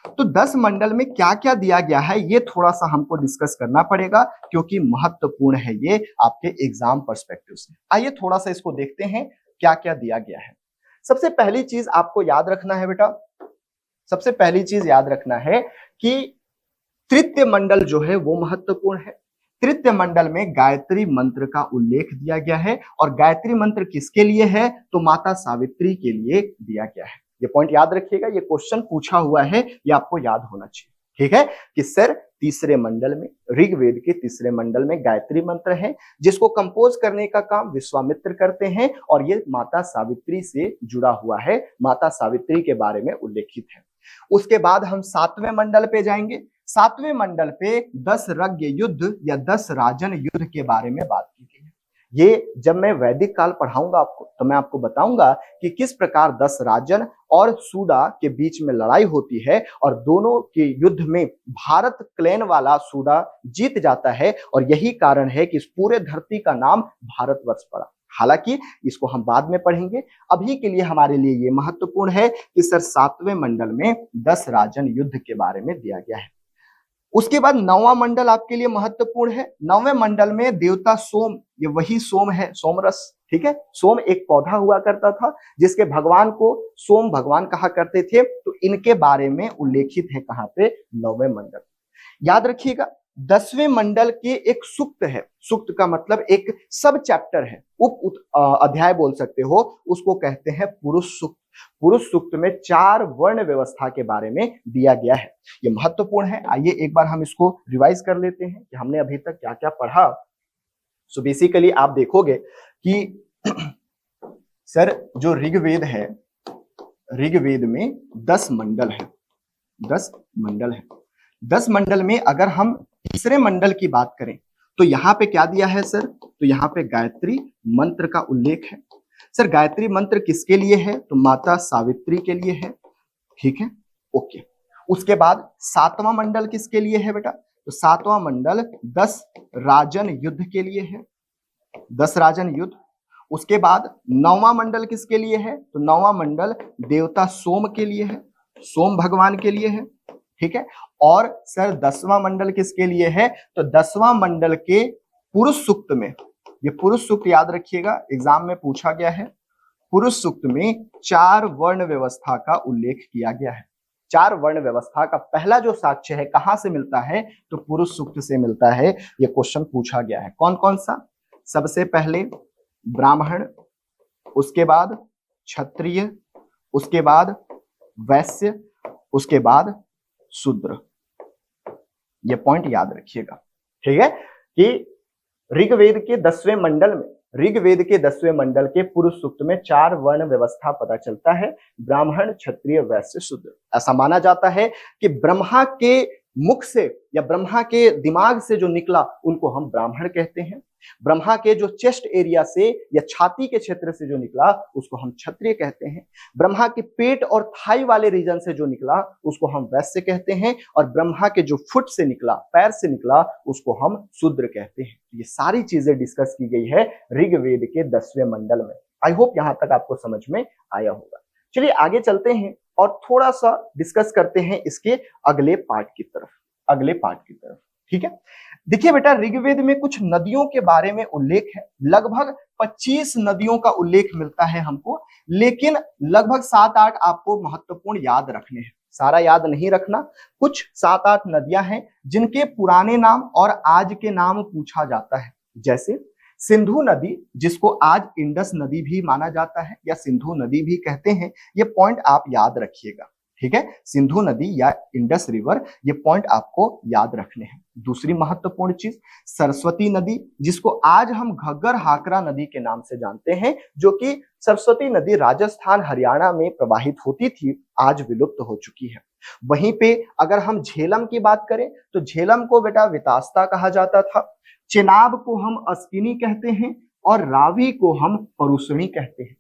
तो 10 मंडल में क्या क्या दिया गया है ये थोड़ा सा हमको डिस्कस करना पड़ेगा, क्योंकि महत्वपूर्ण है ये आपके एग्जाम पर्सपेक्टिव से। आइए थोड़ा सा इसको देखते हैं क्या क्या दिया गया है। सबसे पहली चीज आपको याद रखना है बेटा, सबसे पहली चीज याद रखना है कि तृतीय मंडल जो है वो महत्वपूर्ण है। तृतीय मंडल में गायत्री मंत्र का उल्लेख दिया गया है, और गायत्री मंत्र किसके लिए है? तो माता सावित्री के लिए दिया गया है। ये पॉइंट याद रखिएगा, ये क्वेश्चन पूछा हुआ है, ये आपको याद होना चाहिए। ठीक है, कि सर तीसरे मंडल में, ऋग्वेद के तीसरे मंडल में गायत्री मंत्र है, जिसको कंपोज करने का काम विश्वामित्र करते हैं, और ये माता सावित्री से जुड़ा हुआ है, माता सावित्री के बारे में उल्लेखित है। उसके बाद हम 7वें मंडल पे जाएंगे। 7वें मंडल पे 10 रज्ञ युद्ध या 10 राजन युद्ध के बारे में बात की गई है। ये जब मैं वैदिक काल पढ़ाऊंगा आपको तो मैं आपको बताऊंगा कि किस प्रकार 10 राजन और सूडा के बीच में लड़ाई होती है, और दोनों के युद्ध में भारत क्लैन वाला सूडा जीत जाता है, और यही कारण है कि इस पूरे धरती का नाम भारतवर्ष पड़ा। हालांकि इसको हम बाद में पढ़ेंगे, अभी के लिए हमारे लिए ये महत्वपूर्ण है कि सर 7वें मंडल में 10 राजन युद्ध के बारे में दिया गया है। उसके बाद 9वां मंडल आपके लिए महत्वपूर्ण है। 9वें मंडल में देवता सोम, ये वही सोम है, सोमरस। ठीक है, सोम एक पौधा हुआ करता था जिसके भगवान को सोम भगवान कहा करते थे, तो इनके बारे में उल्लेखित है कहां पे? 9वें मंडल। याद रखिएगा 10वें मंडल के एक सूक्त है, सूक्त का मतलब एक सब चैप्टर है, अध्याय बोल सकते हो, उसको कहते हैं पुरुष सूक्त। पुरुष सूक्त में 4 वर्ण व्यवस्था के बारे में दिया गया है, ये महत्वपूर्ण है। आइए एक बार हम इसको रिवाइज कर लेते हैं कि हमने अभी तक क्या क्या पढ़ा। सो बेसिकली आप देखोगे कि सर जो ऋग्वेद है, ऋग्वेद में 10 मंडल है, 10 मंडल है। 10 मंडल में अगर हम तीसरे मंडल की बात करें तो यहाँ पे क्या दिया है सर? तो यहाँ पे गायत्री मंत्र का उल्लेख है। सर गायत्री मंत्र किसके लिए है? तो माता सावित्री के लिए है। ठीक है, ओके। उसके बाद 7वां मंडल किसके लिए है बेटा? तो 7वां मंडल 10 राजन युद्ध के लिए है, 10 राजन युद्ध। उसके बाद 9वां मंडल किसके लिए है? तो 9वां मंडल देवता सोम के लिए है, सोम भगवान के लिए है। ठीक है, और सर 10वां मंडल किसके लिए है? तो 10वां मंडल के पुरुष सूक्त में, ये पुरुष सूक्त याद रखिएगा, एग्जाम में पूछा गया है। पुरुष सूक्त में 4 वर्ण व्यवस्था का उल्लेख किया गया है। 4 वर्ण व्यवस्था का पहला जो साक्ष्य है कहां से मिलता है? तो पुरुष सूक्त से मिलता है। ये क्वेश्चन पूछा गया है। कौन कौन सा? सबसे पहले ब्राह्मण, उसके बाद क्षत्रिय, उसके बाद वैश्य, उसके बाद शूद्र। ये पॉइंट याद रखिएगा, ठीक है, कि ऋग्वेद के 10वें मंडल में, ऋग्वेद के 10वें मंडल के पुरुष सूक्त में 4 वर्ण व्यवस्था पता चलता है, ब्राह्मण, क्षत्रिय, वैश्य, शूद्र। ऐसा माना जाता है कि ब्रह्मा के मुख से या ब्रह्मा के दिमाग से जो निकला उनको हम ब्राह्मण कहते हैं, ब्रह्मा के जो चेस्ट एरिया से या छाती के क्षेत्र से जो निकला उसको हम क्षत्रिय कहते हैं, ब्रह्मा के पेट और थाई वाले रीजन से जो निकला उसको हम वैश्य कहते हैं, और ब्रह्मा के जो फुट से निकला, पैर से निकला, उसको हम शूद्र कहते हैं। ये सारी चीजें डिस्कस की गई है ऋग्वेद के 10वें मंडल में। आई होप यहां तक आपको समझ में आया होगा। चलिए आगे चलते हैं और थोड़ा सा डिस्कस करते हैं इसके अगले पार्ट की तरफ, ठीक है। देखिए बेटा, ऋग्वेद में कुछ नदियों के बारे में उल्लेख है, लगभग 25 नदियों का उल्लेख मिलता है हमको, लेकिन लगभग 7-8 आपको महत्वपूर्ण याद रखने हैं। सारा याद नहीं रखना, कुछ 7-8 नदियां हैं जिनके पुराने नाम और आज के नाम पूछा जाता है, जैसे सिंधु नदी, जिसको आज इंडस नदी भी माना जाता है या सिंधु नदी भी कहते हैं। ये पॉइंट आप याद रखिएगा, ठीक है, सिंधु नदी या इंडस रिवर, ये पॉइंट आपको याद रखने हैं। दूसरी महत्वपूर्ण चीज सरस्वती नदी, जिसको आज हम घग्गर हाकरा नदी के नाम से जानते हैं, जो कि सरस्वती नदी राजस्थान हरियाणा में प्रवाहित होती थी, आज विलुप्त हो चुकी है। वहीं पे अगर हम झेलम की बात करें तो झेलम को बेटा वितास्ता कहा जाता था, चेनाब को हम अस्किनी कहते हैं और रावी को हम परुष्णी कहते हैं।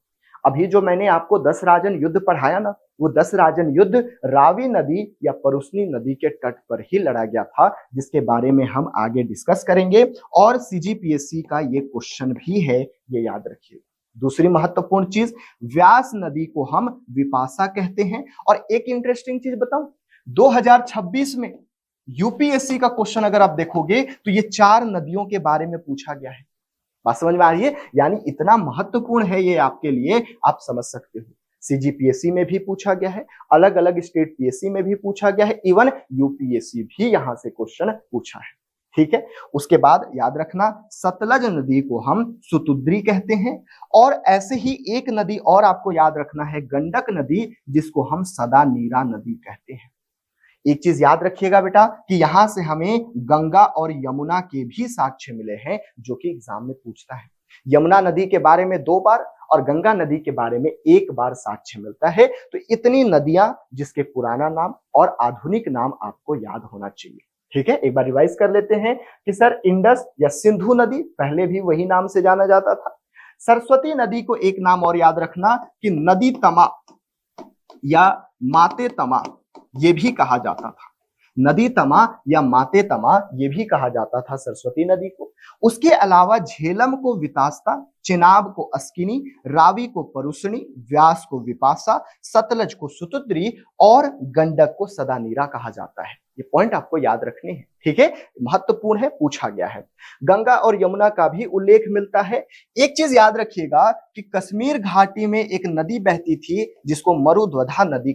अभी जो मैंने आपको 10 राजन युद्ध पढ़ाया ना, वो 10 राजन युद्ध रावी नदी या परुष्णी नदी के तट पर ही लड़ा गया था, जिसके बारे में हम आगे डिस्कस करेंगे, और सीजीपीएससी का ये क्वेश्चन भी है, ये याद रखिए। दूसरी महत्वपूर्ण चीज, व्यास नदी को हम विपाशा कहते हैं। और एक इंटरेस्टिंग चीज बताऊं, 2026 में यूपीएससी का क्वेश्चन अगर आप देखोगे तो ये 4 नदियों के बारे में पूछा गया है। बात समझ में आ रही है? यानी इतना महत्वपूर्ण है ये आपके लिए, आप समझ सकते हो। सीजीपीएससी में भी पूछा गया है, अलग अलग स्टेट पीएससी में भी पूछा गया है, इवन यूपीएससी भी यहां से क्वेश्चन पूछा है, ठीक है। उसके बाद याद रखना, सतलज नदी को हम सुतुद्री कहते हैं, और ऐसे ही एक नदी और आपको याद रखना है, गंडक नदी, जिसको हम सदा नीरा नदी कहते हैं। एक चीज याद रखिएगा बेटा कि यहां से हमें गंगा और यमुना के भी साक्ष्य मिले हैं, जो कि एग्जाम में पूछता है। यमुना नदी के बारे में 2 बार और गंगा नदी के बारे में 1 बार साक्ष्य मिलता है। तो इतनी नदियां जिसके पुराना नाम और आधुनिक नाम आपको याद होना चाहिए, ठीक है। एक बार रिवाइज कर लेते हैं कि सर इंडस या सिंधु नदी पहले भी वही नाम से जाना जाता था। सरस्वती नदी को एक नाम और याद रखना कि नदी तमा या माते तमा, ये भी कहा जाता था। नदी तमा या माते तमा ये भी कहा जाता था सरस्वती नदी को। उसके अलावा झेलम को वितास्ता, चेनाब को अस्किनी, रावी को परुष्णी, व्यास को विपाशा, सतलज को सुतुद्री और गंडक को सदानीरा कहा जाता है। ये पॉइंट आपको याद रखने हैं, ठीक है, महत्वपूर्ण है, पूछा गया है। गंगा और यमुना का भी उल्लेख मिलता है। एक चीज याद रखिएगा कि कश्मीर घाटी में एक नदी बहती थी जिसको मरुध्वधा नदी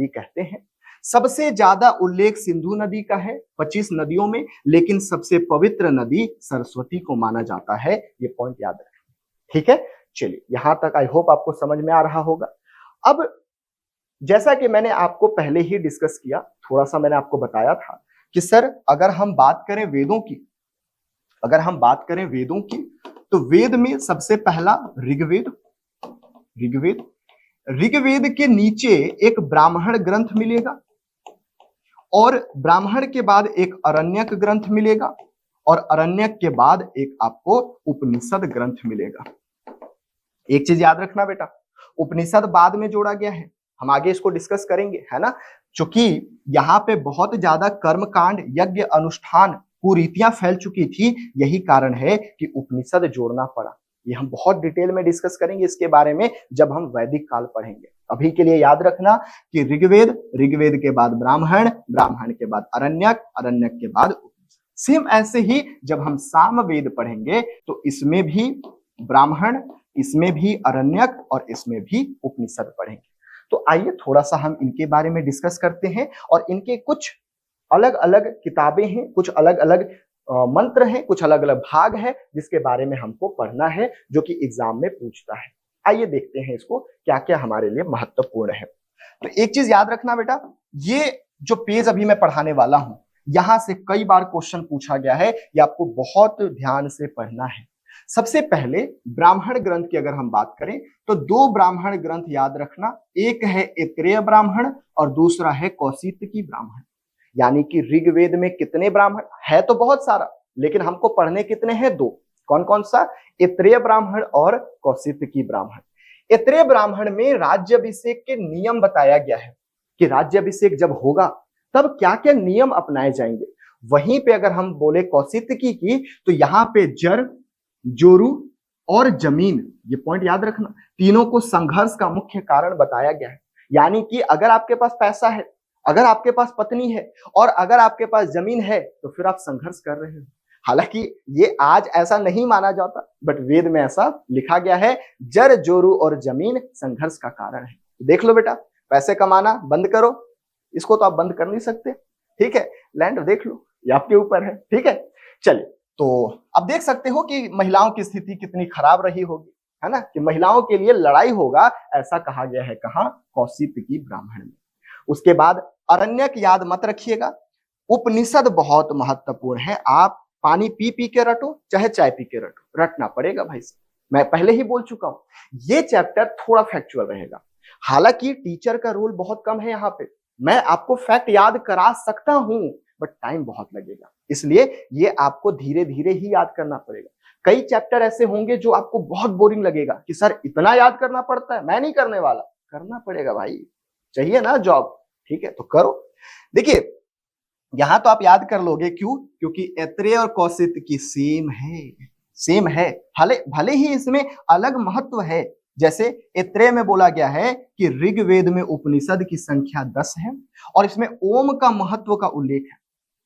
कहते हैं, सबसे ज्यादा उल्लेख सिंधु नदी का है 25 नदियों में, लेकिन सबसे पवित्र नदी सरस्वती को माना जाता है। ये पॉइंट याद रखें, ठीक है। चलिए यहां तक आई होप आपको समझ में आ रहा होगा। अब जैसा कि मैंने आपको पहले ही डिस्कस किया, थोड़ा सा मैंने आपको बताया था कि सर अगर हम बात करें वेदों की, तो वेद में सबसे पहला ऋग्वेद के नीचे एक ब्राह्मण ग्रंथ मिलेगा, और ब्राह्मण के बाद एक अरण्यक ग्रंथ मिलेगा, और अरण्यक के बाद एक आपको उपनिषद ग्रंथ मिलेगा। एक चीज याद रखना बेटा, उपनिषद बाद में जोड़ा गया है, हम आगे इसको डिस्कस करेंगे, है ना। क्योंकि यहाँ पे बहुत ज्यादा कर्मकांड, यज्ञ, अनुष्ठान, कुरीतियां फैल चुकी थी, यही कारण है कि उपनिषद जोड़ना पड़ा। ये हम बहुत डिटेल में डिस्कस करेंगे इसके बारे में जब हम वैदिक काल पढ़ेंगे। अभी के लिए याद रखना कि ऋग्वेद के बाद ब्राह्मण के बाद अरण्यक के बाद उपनिषद। सेम ऐसे ही जब हम सामवेद पढ़ेंगे तो इसमें भी ब्राह्मण, इसमें भी अरण्यक और इसमें भी उपनिषद पढ़ेंगे। तो आइए थोड़ा सा हम इनके बारे में डिस्कस करते हैं, और इनके कुछ अलग अलग किताबें हैं, कुछ अलग अलग मंत्र हैं, कुछ अलग अलग भाग है जिसके बारे में हमको पढ़ना है, जो कि एग्जाम में पूछता है। आइए देखते हैं इसको क्या क्या हमारे लिए महत्वपूर्ण है। तो एक चीज याद रखना बेटा, ये जो पेज अभी मैं पढ़ाने वाला हूं, यहां से कई बार क्वेश्चन पूछा गया है, ये आपको बहुत ध्यान से पढ़ना है। सबसे पहले ब्राह्मण ग्रंथ की अगर हम बात करें तो दो ब्राह्मण ग्रंथ याद रखना, एक है ऐत्रेय ब्राह्मण और दूसरा है कौशितकी ब्राह्मण। यानी कि ऋग्वेद में कितने ब्राह्मण है? तो बहुत सारा, लेकिन हमको पढ़ने कितने हैं? दो। कौन कौन सा? ऐत्रेय ब्राह्मण और कौशितकी ब्राह्मण। ऐत्रेय ब्राह्मण में राज्याभिषेक के नियम बताया गया है कि राज्याभिषेक जब होगा तब क्या क्या नियम अपनाए जाएंगे। वहीं पे अगर हम बोले कौशितकी की तो यहाँ पे जर, जोरू और जमीन, ये पॉइंट याद रखना, तीनों को संघर्ष का मुख्य कारण बताया गया है। यानी कि अगर आपके पास पैसा है, अगर आपके पास पत्नी है और अगर आपके पास जमीन है तो फिर आप संघर्ष कर रहे हो। हालांकि ये आज ऐसा नहीं माना जाता, बट वेद में ऐसा लिखा गया है, जर, जोरू और जमीन संघर्ष का कारण है। देख लो बेटा, पैसे कमाना बंद करो, इसको तो आप बंद कर नहीं सकते, ठीक है। लैंड देख लो, ये आपके ऊपर है, ठीक है। चलिए, तो अब देख सकते हो कि महिलाओं की स्थिति कितनी खराब रही होगी, है ना, कि महिलाओं के लिए लड़ाई होगा, ऐसा कहा गया है। कहाँ? कौशितकी ब्राह्मण में। उसके बाद अरण्यक याद मत रखिएगा। उपनिषद बहुत महत्वपूर्ण है। आप पानी पी पी के रटो चाहे चाय पी के रटो, रटना पड़ेगा भाई साहब। मैं पहले ही बोल चुका हूं, ये चैप्टर थोड़ा फैक्चुअल रहेगा। हालांकि टीचर का रोल बहुत कम है यहाँ पे, मैं आपको फैक्ट याद करा सकता हूं, बट टाइम बहुत लगेगा, इसलिए ये आपको धीरे धीरे ही याद करना पड़ेगा। कई चैप्टर ऐसे होंगे जो आपको बहुत बोरिंग लगेगा कि सर इतना याद करना पड़ता है, मैं नहीं करने वाला। करना पड़ेगा भाई, चाहिए ना जॉब, ठीक है, तो करो। देखिए, यहां तो आप याद कर लोगे, क्यों? क्योंकि ऐत्रेय और कौशितकी सेम है, सेम है। भले ही इसमें अलग महत्व है। जैसे ऐत्रेय में बोला गया है कि ऋग्वेद में उपनिषद की संख्या 10 है और इसमें ओम का महत्व का उल्लेख है।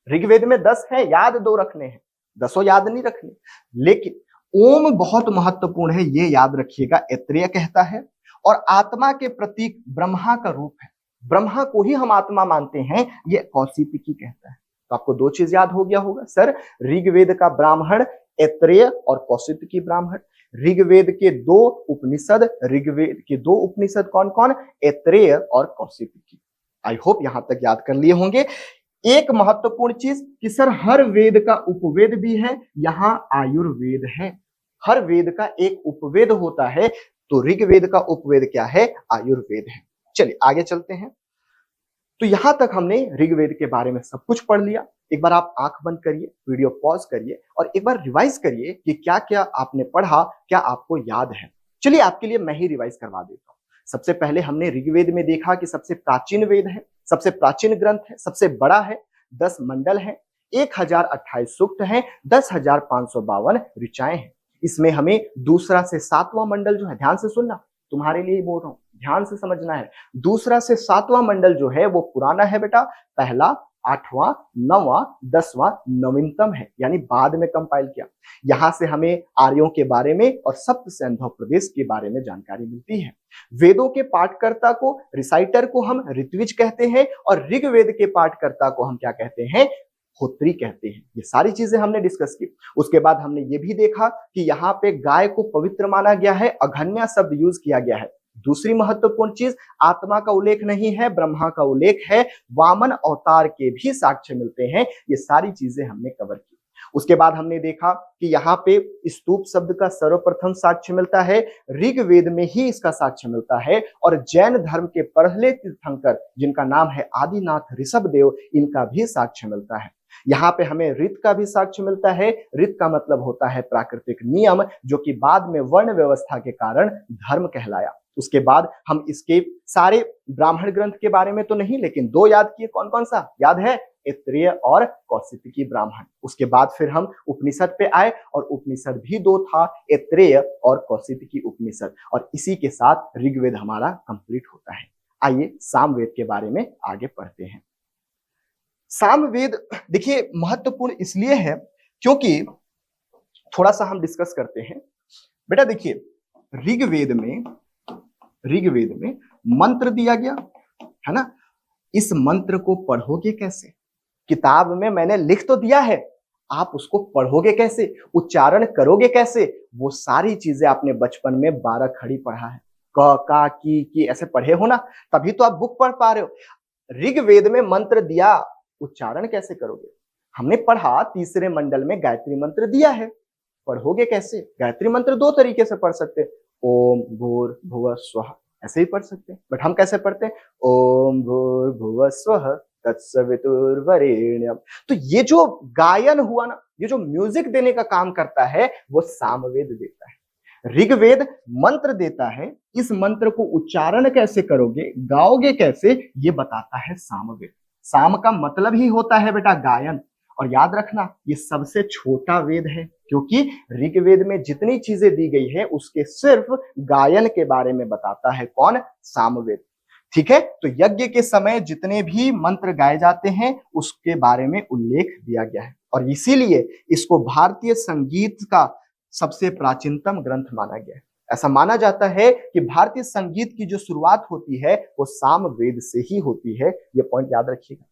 ऋग्वेद में 10 है, याद 2 रखने हैं, 10 याद नहीं रखने, लेकिन ओम बहुत महत्वपूर्ण है, ये याद रखिएगा। ऐत्रेय कहता है और आत्मा के प्रतीक ब्रह्मा का रूप है, ब्रह्मा को ही हम आत्मा मानते हैं, ये कौशितकी कहता है। तो आपको 2 चीज याद हो गया होगा, सर ऋग्वेद का ब्राह्मण ऐत्रेय और कौशितकी ब्राह्मण। ऋग्वेद के 2 उपनिषद, ऋग्वेद के 2 उपनिषद कौन कौन? ऐत्रेय और कौशितकी। आई होप यहां तक याद कर लिए होंगे। एक महत्वपूर्ण चीज कि सर हर वेद का उपवेद भी है, यहां आयुर्वेद है। हर वेद का एक उपवेद होता है, तो ऋग्वेद का उपवेद क्या है? आयुर्वेद है। चलिए आगे चलते हैं। तो यहां तक हमने ऋग्वेद के बारे में सब कुछ पढ़ लिया। एक बार आप आंख बंद करिए, वीडियो पॉज करिए और एक बार रिवाइज करिए कि क्या क्या आपने पढ़ा, क्या आपको याद है। चलिए आपके लिए मैं ही रिवाइज करवा देता हूं। सबसे पहले हमने ऋग्वेद में देखा कि सबसे प्राचीन वेद है, सबसे प्राचीन ग्रंथ है, सबसे बड़ा है, 10 मंडल है, 1028 सूक्त है, 10,552 ऋचाएं हैं। इसमें हमें दूसरा से 7वां मंडल जो है, ध्यान से सुनना, तुम्हारे लिए ही बोल रहा हूं, ध्यान से समझना है। दूसरा से 7वां मंडल जो है वो पुराना है बेटा, पहला 8वां, 9वां, 10वां नवीनतम है, यानी बाद में कंपाइल किया। यहां से हमें आर्यों के बारे में और सप्त सिंधु प्रदेश के बारे में जानकारी मिलती है। वेदों के पाठकर्ता को, रिसाइटर को हम ऋत्विज कहते हैं और ऋग्वेद के पाठकर्ता को हम क्या कहते हैं? होत्री कहते हैं। ये सारी चीजें हमने डिस्कस की। उसके बाद हमने ये भी देखा कि यहाँ पे गाय को पवित्र माना गया है, अघन्या शब्द यूज किया गया है। दूसरी महत्वपूर्ण चीज, आत्मा का उल्लेख नहीं है, ब्रह्मा का उल्लेख है, वामन अवतार के भी साक्ष्य मिलते हैं। ये सारी चीजें हमने कवर की। उसके बाद हमने देखा कि यहाँ पे स्तूप शब्द का सर्वप्रथम साक्ष्य मिलता है, ऋग्वेद में ही इसका साक्ष्य मिलता है और जैन धर्म के पहले तीर्थंकर जिनका नाम है आदिनाथ ऋषभदेव, इनका भी साक्ष्य मिलता है। यहाँ पे हमें ऋत का भी साक्ष्य मिलता है। ऋत का मतलब होता है प्राकृतिक नियम, जो कि बाद में वर्ण व्यवस्था के कारण धर्म कहलाया। उसके बाद हम इसके सारे ब्राह्मण ग्रंथ के बारे में तो नहीं, लेकिन 2 याद किए। कौन कौन सा याद है? ऐत्रेय और कौशितकी ब्राह्मण। उसके बाद फिर हम उपनिषद पे आए और उपनिषद भी 2 था, ऐत्रेय और कौशितकी उपनिषद, और इसी के साथ ऋग्वेद हमारा कंप्लीट होता है। आइए सामवेद के बारे में आगे पढ़ते हैं। सामवेद देखिए महत्वपूर्ण इसलिए है क्योंकि थोड़ा सा हम डिस्कस करते हैं। बेटा देखिए, ऋग्वेद में मंत्र दिया गया है ना, इस मंत्र को पढ़ोगे कैसे? किताब में मैंने लिख तो दिया है, आप उसको पढ़ोगे कैसे, उच्चारण करोगे कैसे? वो सारी चीजें आपने बचपन में 12 खड़ी पढ़ा है, क का की ऐसे पढ़े हो ना, तभी तो आप बुक पढ़ पा रहे हो। ऋग्वेद में मंत्र दिया, उच्चारण कैसे करोगे? हमने पढ़ा तीसरे मंडल में गायत्री मंत्र दिया है, पढ़ोगे कैसे? गायत्री मंत्र दो तरीके से पढ़ सकते हैं, ओम भूर्भुवः स्वः, ऐसे ही पढ़ सकते हैं, बट हम कैसे पढ़ते हैं? ओम भूर्भुवः स्वः तत्सवितुर्वरेण्यम। तो ये जो गायन हुआ ना, ये जो म्यूजिक देने का काम करता है, वो सामवेद देता है। ऋग्वेद मंत्र देता है, इस मंत्र को उच्चारण कैसे करोगे, गाओगे कैसे, ये बताता है सामवेद। साम का मतलब ही होता है बेटा गायन, और याद रखना ये सबसे छोटा वेद है, क्योंकि ऋग्वेद में जितनी चीजें दी गई है उसके सिर्फ गायन के बारे में बताता है कौन? सामवेद। ठीक है, तो यज्ञ के समय जितने भी मंत्र गाए जाते हैं उसके बारे में उल्लेख दिया गया है, और इसीलिए इसको भारतीय संगीत का सबसे प्राचीनतम ग्रंथ माना गया है। ऐसा माना जाता है कि भारतीय संगीत की जो शुरुआत होती है वो सामवेद से ही होती है। ये पॉइंट याद रखिएगा।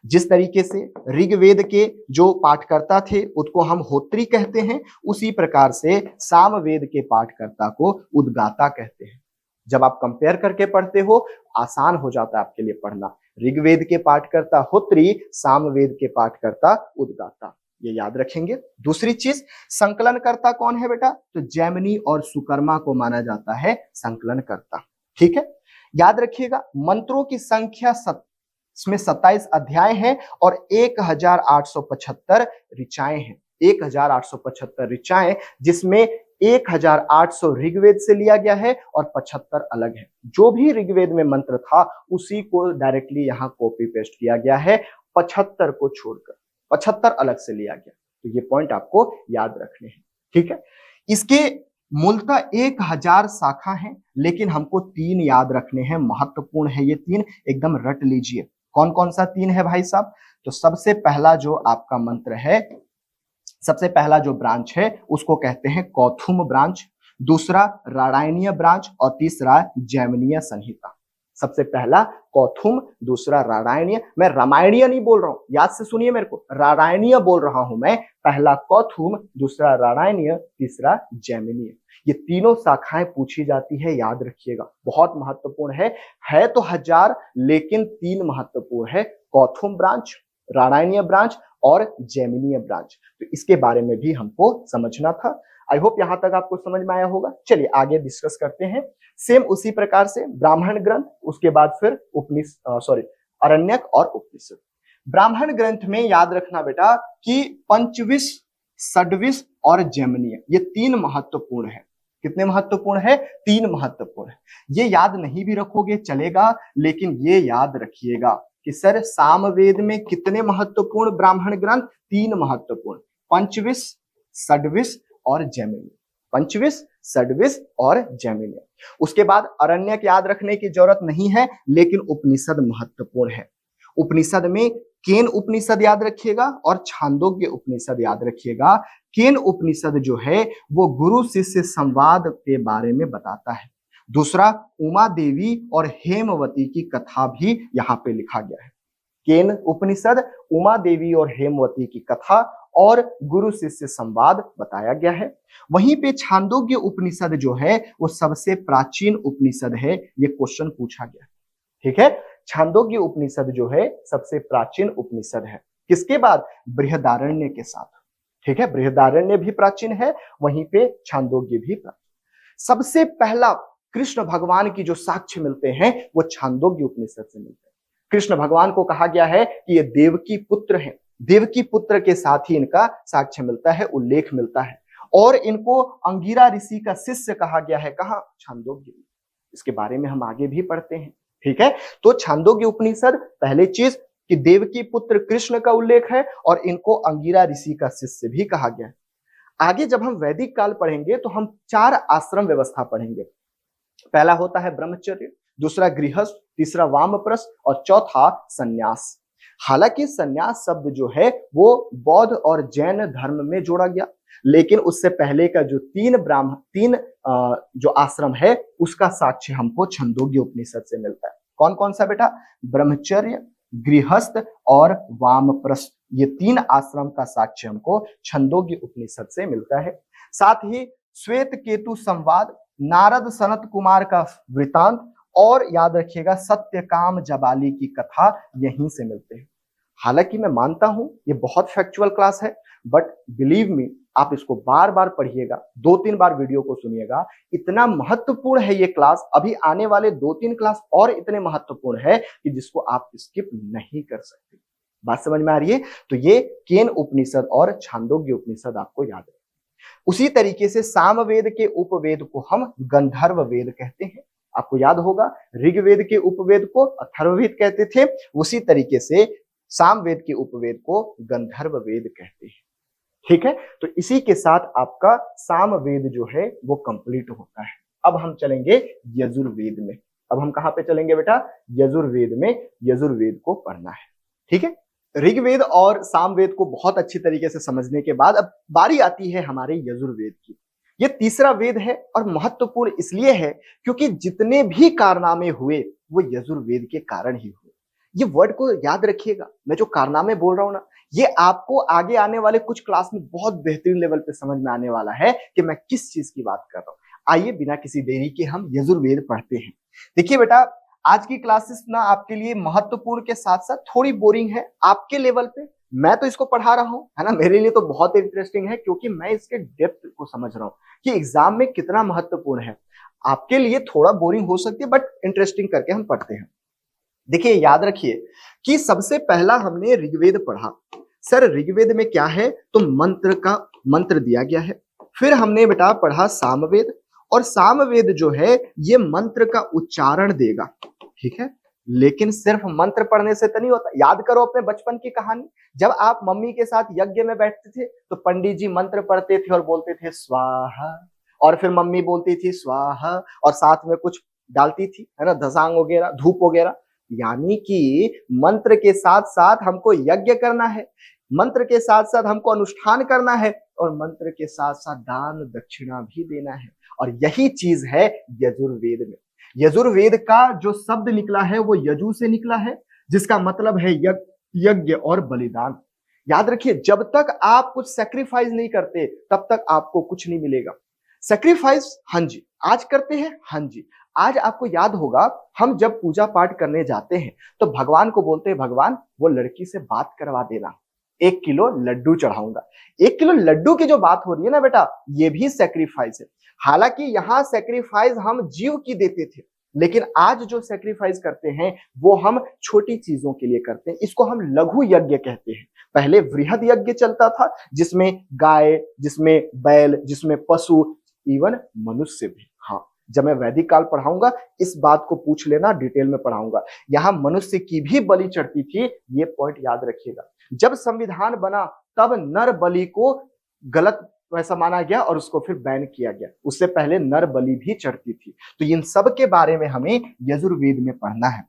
जिस तरीके से ऋग्वेद के जो पाठकर्ता थे उसको हम होत्री कहते हैं, उसी प्रकार से सामवेद के पाठकर्ता को उद्गाता कहते हैं। जब आप कंपेयर करके पढ़ते हो आसान हो जाता है आपके लिए पढ़ना। ऋग्वेद के पाठकर्ता होत्री, सामवेद के पाठकर्ता उद्गाता, ये याद रखेंगे। दूसरी चीज, संकलनकर्ता कौन है बेटा? तो जैमिनी और सुकर्मा को माना जाता है संकलनकर्ता। ठीक है, याद रखिएगा मंत्रों की संख्या इसमें 27 अध्याय हैं और 1875 ऋचाएं हैं। 1875 ऋचाएं, जिसमें 1800 ऋग्वेद से लिया गया है और 75 अलग है। जो भी ऋग्वेद में मंत्र था उसी को डायरेक्टली यहाँ कॉपी पेस्ट किया गया है, 75 को छोड़कर 75 अलग से लिया गया। तो ये पॉइंट आपको याद रखने हैं। ठीक है, इसके मूलतः 1000 शाखा हैं, लेकिन हमको 3 याद रखने हैं, महत्वपूर्ण है ये 3, एकदम रट लीजिए। कौन कौन सा 3 है भाई साहब? तो सबसे पहला जो आपका मंत्र है, सबसे पहला जो ब्रांच है उसको कहते हैं कौथुम ब्रांच, दूसरा रामायणीय ब्रांच और तीसरा जैमिनीय संहिता। सबसे पहला कौथुम, दूसरा रामायणीय। मैं रामायणीय नहीं बोल रहा हूं, याद से सुनिए मेरे को, रामायणीय बोल रहा हूं मैं। पहला कौथुम, दूसरा रामायणीय, तीसरा जैमिनीय। ये तीनों शाखाएं पूछी जाती है, याद रखिएगा, बहुत महत्वपूर्ण है तो 1000, लेकिन 3 महत्वपूर्ण है, कौथुम ब्रांच, रामायणीय ब्रांच और जैमिनीय ब्रांच। तो इसके बारे में भी हमको समझना था। आई होप यहां तक आपको समझ में आया होगा। चलिए आगे डिस्कस करते हैं। सेम उसी प्रकार से ब्राह्मण ग्रंथ, उसके बाद फिर अरण्यक और उपनिषद। ब्राह्मण ग्रंथ में याद रखना बेटा कि पंचविश, षड्विश और जैमिनीय, ये 3 महत्वपूर्ण है। कितने महत्वपूर्ण है? 3 महत्वपूर्ण है। ये याद नहीं भी रखोगे चलेगा, लेकिन ये याद रखिएगा कि सर सामवेद में कितने महत्वपूर्ण ब्राह्मण ग्रंथ? 3 महत्वपूर्ण, पंचविश, षड्विश और जैमिनीय। पंचविश, षड्विश और जैमिनीय। उसके बाद अरण्यक याद रखने की जरूरत नहीं है, लेकिन उपनिषद महत्वपूर्ण है। उपनिषद में केन उपनिषद याद रखिएगा और छांदोग्य उपनिषद याद रखिएगा। केन उपनिषद जो है वो गुरु शिष्य संवाद के बारे में बताता है। दूसरा, उमा देवी और हेमवती की कथा भी यहाँ पे लिखा गया है। केन उपनिषद, उमा देवी और हेमवती की कथा और गुरु शिष्य संवाद बताया गया है। वहीं पे छांदोग्य उपनिषद जो है वो सबसे प्राचीन उपनिषद है, ये क्वेश्चन पूछा गया। ठीक है, छांदोग्य उपनिषद जो है सबसे प्राचीन उपनिषद है। किसके बाद? बृहदारण्य के साथ। ठीक है, बृहदारण्य भी प्राचीन है, वहीं पे छांदोग्य भी प्राचीन। सबसे पहला कृष्ण भगवान की जो साक्ष्य मिलते हैं वो छांदोग्य उपनिषद से मिलते हैं। कृष्ण भगवान को कहा गया है कि ये देवकी पुत्र हैं। देवकी पुत्र के साथ ही इनका साक्ष्य मिलता है, उल्लेख मिलता है, और इनको अंगिरा ऋषि का शिष्य कहा गया है। कहाँ? छांदोग्य। इसके बारे में हम आगे भी पढ़ते हैं। ठीक है, तो छांदोग्य उपनिषद, पहले चीज कि देवकी पुत्र कृष्ण का उल्लेख है और इनको अंगिरा ऋषि का शिष्य भी कहा गया है। आगे जब हम वैदिक काल पढ़ेंगे तो हम 4 आश्रम व्यवस्था पढ़ेंगे। पहला होता है ब्रह्मचर्य, दूसरा गृहस्थ, तीसरा वामप्रस्थ और चौथा संन्यास। हालांकि संन्यास शब्द जो है वो बौद्ध और जैन धर्म में जोड़ा गया, लेकिन उससे पहले का जो 3 जो आश्रम है उसका साक्ष्य हमको छंदोग्य उपनिषद से मिलता है। कौन कौन सा बेटा? ब्रह्मचर्य, गृहस्थ और वामप्रस्थ, ये 3 आश्रम का साक्ष्य हमको छंदोग्य उपनिषद से मिलता है। साथ ही श्वेत केतु संवाद, नारद सनत कुमार का वृतांत और याद रखिएगा सत्यकाम जबाली की कथा यहीं से मिलते हैं। हालांकि मैं मानता हूं ये बहुत फैक्चुअल क्लास है, बट बिलीव मी, आप इसको बार बार पढ़िएगा, 2-3 बार वीडियो को सुनिएगा, इतना महत्वपूर्ण है ये क्लास। अभी आने वाले 2-3 क्लास और इतने महत्वपूर्ण है कि जिसको आप स्किप नहीं कर सकते। बात समझ में आ रही है? तो ये केन उपनिषद और छांदोग्य उपनिषद आपको याद है। उसी तरीके से सामवेद के उपवेद को हम गंधर्व वेद कहते हैं। आपको याद होगा ऋग्वेद के उपवेद को अथर्ववेद कहते थे, उसी तरीके से सामवेद के उपवेद को गंधर्व वेद कहते हैं। ठीक है, तो इसी के साथ आपका सामवेद जो है वो कंप्लीट होता है। अब हम चलेंगे यजुर्वेद में। अब हम कहां पे चलेंगे बेटा? यजुर्वेद में। यजुर्वेद को पढ़ना है। ठीक है, ऋग्वेद और सामवेद को बहुत अच्छी तरीके से समझने के बाद अब बारी आती है हमारे यजुर्वेद की। ये तीसरा वेद है और महत्वपूर्ण इसलिए है क्योंकि जितने भी कारनामे हुए वो यजुर्वेद के कारण ही हुए। ये वर्ड को याद रखिएगा, मैं जो कारनामे बोल रहा हूं ना, ये आपको आगे आने वाले कुछ क्लास में बहुत बेहतरीन लेवल पे समझ में आने वाला है कि मैं किस चीज की बात कर रहा हूं। आइए बिना किसी देरी के हम यजुर्वेद पढ़ते हैं। देखिए बेटा, आज की क्लासेस ना आपके लिए महत्वपूर्ण के साथ साथ थोड़ी बोरिंग है आपके लेवल पे। मैं तो इसको पढ़ा रहा हूं, है ना, मेरे लिए तो बहुत इंटरेस्टिंग है क्योंकि मैं इसके डेप्थ को समझ रहा हूं कि एग्जाम में कितना महत्वपूर्ण है। आपके लिए थोड़ा बोरिंग हो सकती है बट इंटरेस्टिंग करके हम पढ़ते हैं। देखिए, याद रखिए कि सबसे पहला हमने ऋग्वेद पढ़ा। सर ऋग्वेद में क्या है? तो मंत्र का मंत्र दिया गया है। फिर हमने बेटा पढ़ा सामवेद, और सामवेद जो है ये मंत्र का उच्चारण देगा। ठीक है, लेकिन सिर्फ मंत्र पढ़ने से तो नहीं होता। याद करो अपने बचपन की कहानी, जब आप मम्मी के साथ यज्ञ में बैठते थे तो पंडित जी मंत्र पढ़ते थे और बोलते थे स्वाहा, और फिर मम्मी बोलती थी स्वाहा और साथ में कुछ डालती थी, है ना, दसांग वगैरह, धूप वगैरह। यानी कि मंत्र के साथ साथ हमको यज्ञ करना है, मंत्र के साथ साथ हमको अनुष्ठान करना है, और मंत्र के साथ साथ दान दक्षिणा भी देना है। और यही चीज है यजुर्वेद में। यजुर्वेद का जो शब्द निकला है वो यजु से निकला है, जिसका मतलब है यज्ञ और बलिदान। याद रखिए, जब तक आप कुछ सेक्रीफाइस नहीं करते तब तक आपको कुछ नहीं मिलेगा। सेक्रीफाइस हाँ जी आज करते हैं, हाँ जी आज आपको याद होगा हम जब पूजा पाठ करने जाते हैं तो भगवान को बोलते हैं भगवान वो लड़की से बात करवा देना, 1 किलो लड्डू चढ़ाऊंगा। 1 किलो लड्डू की जो बात हो रही है ना बेटा, ये भी सेक्रीफाइस है। हालांकि यहां सेक्रीफाइस हम जीव की देते थे, लेकिन आज जो सेक्रीफाइस करते हैं वो हम छोटी चीजों के लिए करते हैं। इसको हम लघु यज्ञ कहते हैं। पहले वृहद यज्ञ चलता था जिसमें गाय, जिसमें बैल, जिसमें पशु, इवन मनुष्य भी। हाँ, जब मैं वैदिक काल पढ़ाऊंगा इस बात को पूछ लेना, डिटेल में पढ़ाऊंगा। यहां मनुष्य की भी बलि चढ़ती थी, ये पॉइंट याद रखिएगा। जब संविधान बना तब नर बलि को गलत वैसा माना गया और उसको फिर बैन किया गया। उससे पहले नर बलि भी चढ़ती थी। तो इन सब के बारे में हमें यजुर्वेद में पढ़ना है।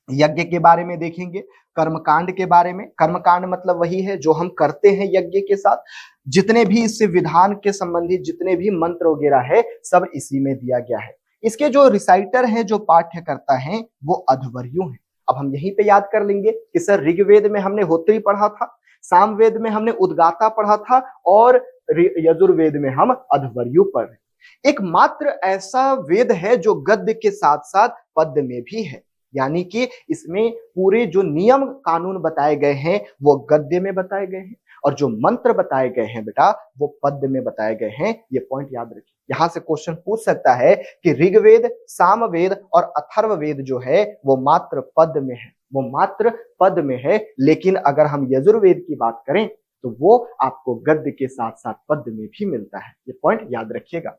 यज्ञ के बारे में देखेंगे, कर्मकांड के बारे में। कर्मकांड मतलब वही है जो हम करते हैं यज्ञ के साथ। जितने भी इससे विधान के संबंधित जितने भी मंत्र वगैरह है सब इसी में दिया गया है। इसके जो रिसाइटर हैं, जो पाठ्य करता है, वो अध्वर्यु हैं। अब हम यहीं पे याद कर लेंगे कि सर ऋग्वेद में हमने होत्री पढ़ा था, सामवेद में हमने उद्गाता पढ़ा था, और यजुर्वेद में हम अध्वर्यु पढ़ रहे। एकमात्र ऐसा वेद है जो गद्य के साथ साथ पद्य में भी है, यानी कि इसमें पूरे जो नियम कानून बताए गए हैं वो गद्य में बताए गए हैं, और जो मंत्र बताए गए हैं बेटा वो पद्य में बताए गए हैं। ये पॉइंट याद रखिए। यहां से क्वेश्चन पूछ सकता है कि ऋग्वेद, सामवेद और अथर्ववेद जो है वो मात्र पद में है, वो मात्र पद में है। लेकिन अगर हम यजुर्वेद की बात करें तो वो आपको गद्य के साथ साथ पद में भी मिलता है। ये पॉइंट याद रखिएगा।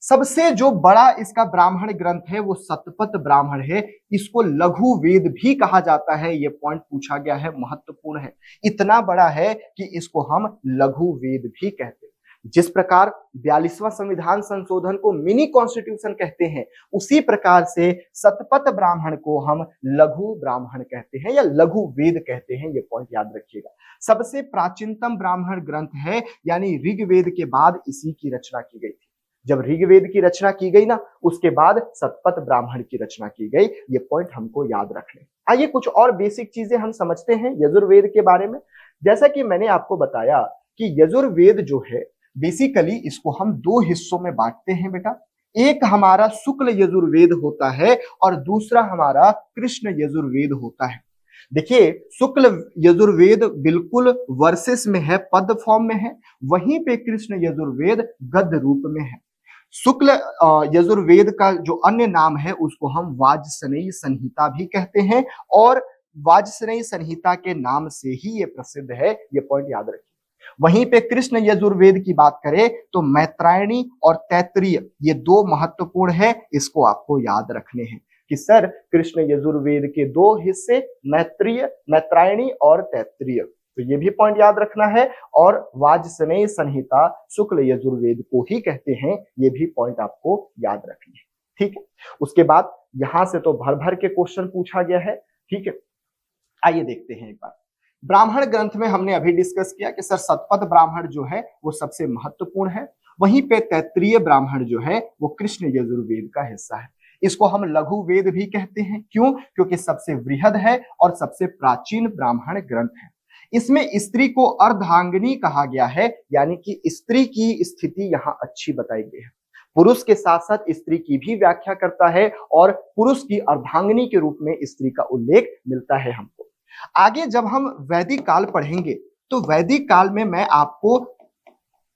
सबसे जो बड़ा इसका ब्राह्मण ग्रंथ है वो शतपथ ब्राह्मण है। इसको लघु वेद भी कहा जाता है। ये पॉइंट पूछा गया है, महत्वपूर्ण है। इतना बड़ा है कि इसको हम लघु वेद भी कहते हैं। जिस प्रकार 42वां संविधान संशोधन को मिनी कॉन्स्टिट्यूशन कहते हैं, उसी प्रकार से शतपथ ब्राह्मण को हम लघु ब्राह्मण कहते हैं या लघु वेद कहते हैं। ये पॉइंट याद रखिएगा। सबसे प्राचीनतम ब्राह्मण ग्रंथ है, यानी ऋग्वेद के बाद इसी की रचना की गई थी। जब ऋग्वेद की रचना की गई ना, उसके बाद शतपथ ब्राह्मण की रचना की गई। ये पॉइंट हमको याद रखने। आइए कुछ और बेसिक चीजें हम समझते हैं यजुर्वेद के बारे में। जैसा कि मैंने आपको बताया कि यजुर्वेद जो है बेसिकली इसको हम 2 हिस्सों में बांटते हैं बेटा। एक हमारा शुक्ल यजुर्वेद होता है और दूसरा हमारा कृष्ण यजुर्वेद होता है। देखिए, शुक्ल यजुर्वेद बिल्कुल वर्सेस में है, पद फॉर्म में है, वहीं पे कृष्ण यजुर्वेद गद्य रूप में है। शुक्ल यजुर्वेद का जो अन्य नाम है उसको हम वाजसनेयी संहिता भी कहते हैं और वाजसनेयी संहिता के नाम से ही ये प्रसिद्ध है, ये पॉइंट याद रखिए। वहीं पे कृष्ण यजुर्वेद की बात करें तो मैत्रायणी और तैत्तिरीय ये दो महत्वपूर्ण है, इसको आपको याद रखने हैं कि सर कृष्ण यजुर्वेद के दो हिस्से मैत्रायणी और तैत्तिरीय, तो ये भी पॉइंट याद रखना है। और वाजसनेयी संहिता शुक्ल यजुर्वेद को ही कहते हैं, ये भी पॉइंट आपको याद रखनी है। ठीक है, उसके बाद यहां से तो भर भर के क्वेश्चन पूछा गया है। ठीक है, आइए देखते हैं एक बार। ब्राह्मण ग्रंथ में हमने अभी डिस्कस किया कि सर शतपथ ब्राह्मण जो है वो सबसे महत्वपूर्ण है, वहीं पे तैत्तिरीय ब्राह्मण जो है वो कृष्ण यजुर्वेद का हिस्सा है। इसको हम लघु वेद भी कहते हैं, क्यों? क्योंकि सबसे वृहद है और सबसे प्राचीन ब्राह्मण ग्रंथ है। इसमें स्त्री को अर्धांगिनी कहा गया है, यानी कि स्त्री की स्थिति यहाँ अच्छी बताई गई है। पुरुष के साथ साथ स्त्री की भी व्याख्या करता है और पुरुष की अर्धांगिनी के रूप में स्त्री का उल्लेख मिलता है हमको। आगे जब हम वैदिक काल पढ़ेंगे तो वैदिक काल में मैं आपको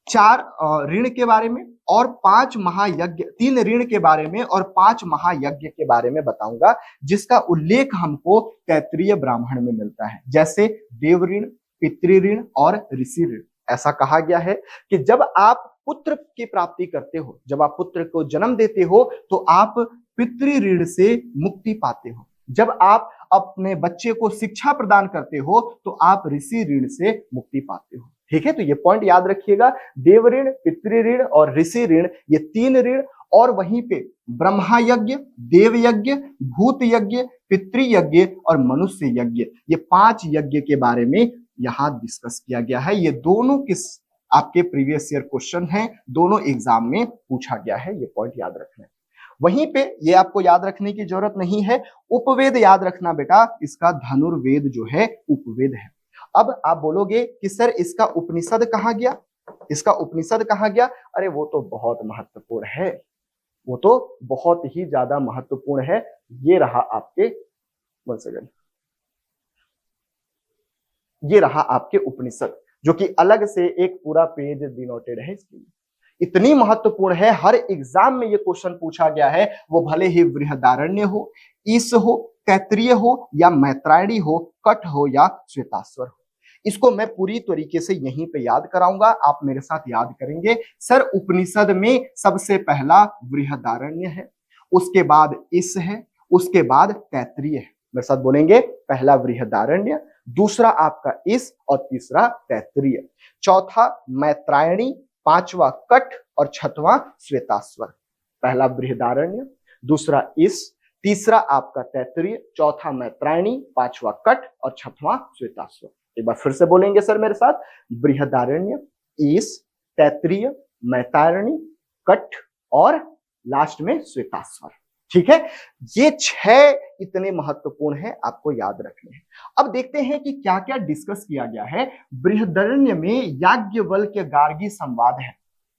4 ऋण के बारे में और 5 महायज्ञ, 3 ऋण के बारे में और 5 महायज्ञ के बारे में बताऊंगा, जिसका उल्लेख हमको तैत्तिरीय ब्राह्मण में मिलता है, जैसे देव ऋण, पितृ ऋण और ऋषि ऋण। ऐसा कहा गया है कि जब आप पुत्र की प्राप्ति करते हो, जब आप पुत्र को जन्म देते हो तो आप पितृ ऋण से मुक्ति पाते हो, जब आप अपने बच्चे को शिक्षा प्रदान करते हो तो आप ऋषि ऋण से मुक्ति पाते हो। ठीक है, तो ये पॉइंट याद रखिएगा, देव ऋण, पितृ ऋण और ऋषि ऋण, ये 3 ऋण। और वहीं पे ब्रह्मा यज्ञ, देव यज्ञ, भूत यज्ञ, पितृयज्ञ और मनुष्य यज्ञ, ये 5 यज्ञ के बारे में यहाँ डिस्कस किया गया है। ये दोनों किस आपके प्रीवियस ईयर क्वेश्चन हैं, दोनों एग्जाम में पूछा गया है, ये पॉइंट याद रखना है। वहीं पे ये आपको याद रखने की जरूरत नहीं है, उपवेद याद रखना बेटा, इसका धनुर्वेद जो है उपवेद है। अब आप बोलोगे कि सर इसका उपनिषद कहाँ गया, इसका उपनिषद कहाँ गया? अरे वो तो बहुत महत्वपूर्ण है, वो तो बहुत ही ज्यादा महत्वपूर्ण है। ये रहा आपके, वन सेकंड, ये रहा आपके उपनिषद, जो कि अलग से एक पूरा पेज डिनोटेड है इसके लिए। इतनी महत्वपूर्ण है, हर एग्जाम में ये क्वेश्चन पूछा गया है, वो भले ही बृहदारण्य हो, ईश हो, तैत्तिरीय हो या मैत्रायणी हो, कठ हो या श्वेताश्वर हो। इसको मैं पूरी तरीके से यहीं पे याद कराऊंगा, आप मेरे साथ याद करेंगे। सर उपनिषद में सबसे पहला बृहदारण्य है, उसके बाद ईश है, उसके बाद तैत्तिरीय है। मेरे साथ बोलेंगे, पहला बृहदारण्य, दूसरा आपका ईश और तीसरा तैत्तिरीय, चौथा मैत्रायणी, पांचवा कठ और छठवां श्वेताश्वर। पहला बृहदारण्य, दूसरा ईश, तीसरा आपका तैत्तिरीय, चौथा मैत्रायणी, पांचवा कठ और छठवां श्वेताश्वर। एक बार फिर से बोलेंगे सर मेरे साथ, बृहदारण्य, ईश, तैत्तिरीय, मैत्रायणी, कठ और लास्ट में श्वेताश्वर। ठीक है, ये 6 इतने महत्वपूर्ण है, आपको याद रखने हैं। अब देखते हैं कि क्या क्या डिस्कस किया गया है। बृहदारण्य में याज्ञवल्क्य गार्गी संवाद है,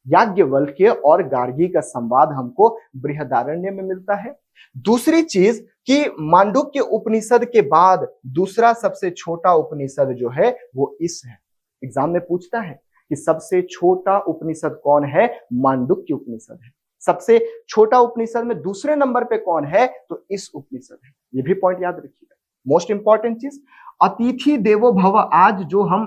याज्ञवल्क्य और गार्गी का संवाद हमको बृहदारण्य में मिलता है। दूसरी चीज कि मांडुक्य उपनिषद के बाद दूसरा सबसे छोटा उपनिषद जो है वो ईश है। एग्जाम में पूछता है कि सबसे छोटा उपनिषद कौन है? मांडुक्य उपनिषद है। सबसे छोटा उपनिषद में दूसरे नंबर पे कौन है? तो इस उपनिषद है। ये भी पॉइंट याद रखिएगा। मोस्ट इंपॉर्टेंट चीज, अतिथि देवो भव, आज जो हम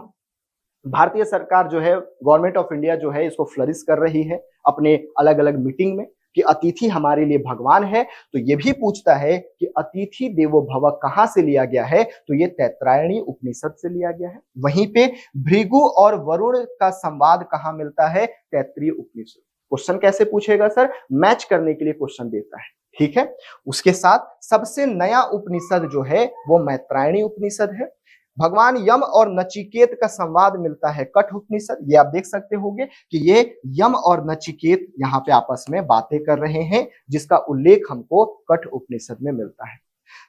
भारतीय सरकार जो है, गवर्नमेंट ऑफ इंडिया जो है, इसको फ्लरिश कर रही है अपने अलग अलग मीटिंग में कि अतिथि हमारे लिए भगवान है। तो ये भी पूछता है कि अतिथि देवो भव कहाँ से लिया गया है? तो ये तैत्तिरायणी उपनिषद से लिया गया है। वहीं पे भृगु और वरुण का संवाद कहाँ मिलता है? तैत्तिरीय उपनिषद। क्वेश्चन कैसे पूछेगा सर? मैच करने के लिए क्वेश्चन देता है। ठीक है, उसके साथ सबसे नया उपनिषद जो है वो मैत्रायणी उपनिषद है। भगवान यम और नचिकेत का संवाद मिलता है कठ उपनिषद। ये आप देख सकते होंगे कि ये यम और नचिकेत यहाँ पे आपस में बातें कर रहे हैं, जिसका उल्लेख हमको कठ उपनिषद में मिलता है।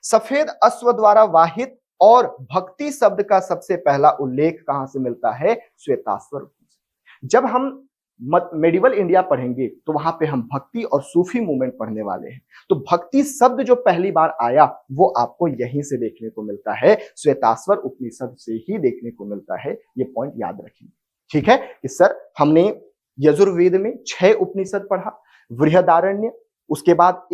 सफेद अश्व द्वारा वाहित और भक्ति शब्द का सबसे पहला उल्लेख कहां से मिलता है? श्वेताश्वर उपनिषद। जब हम मेडिवल इंडिया पढ़ेंगे तो वहां पे हम भक्ति और सूफी मूवमेंट पढ़ने वाले हैं। तो भक्ति शब्द जो पहली बार आया वो आपको यहीं से देखने को मिलता है, श्वेताश्वर उपनिषद से ही देखने को मिलता है। ये पॉइंट याद रखिए, ठीक है। कि सर हमने यजुर्वेद में 6 उपनिषद पढ़ा, बृहदारण्य, उसके बाद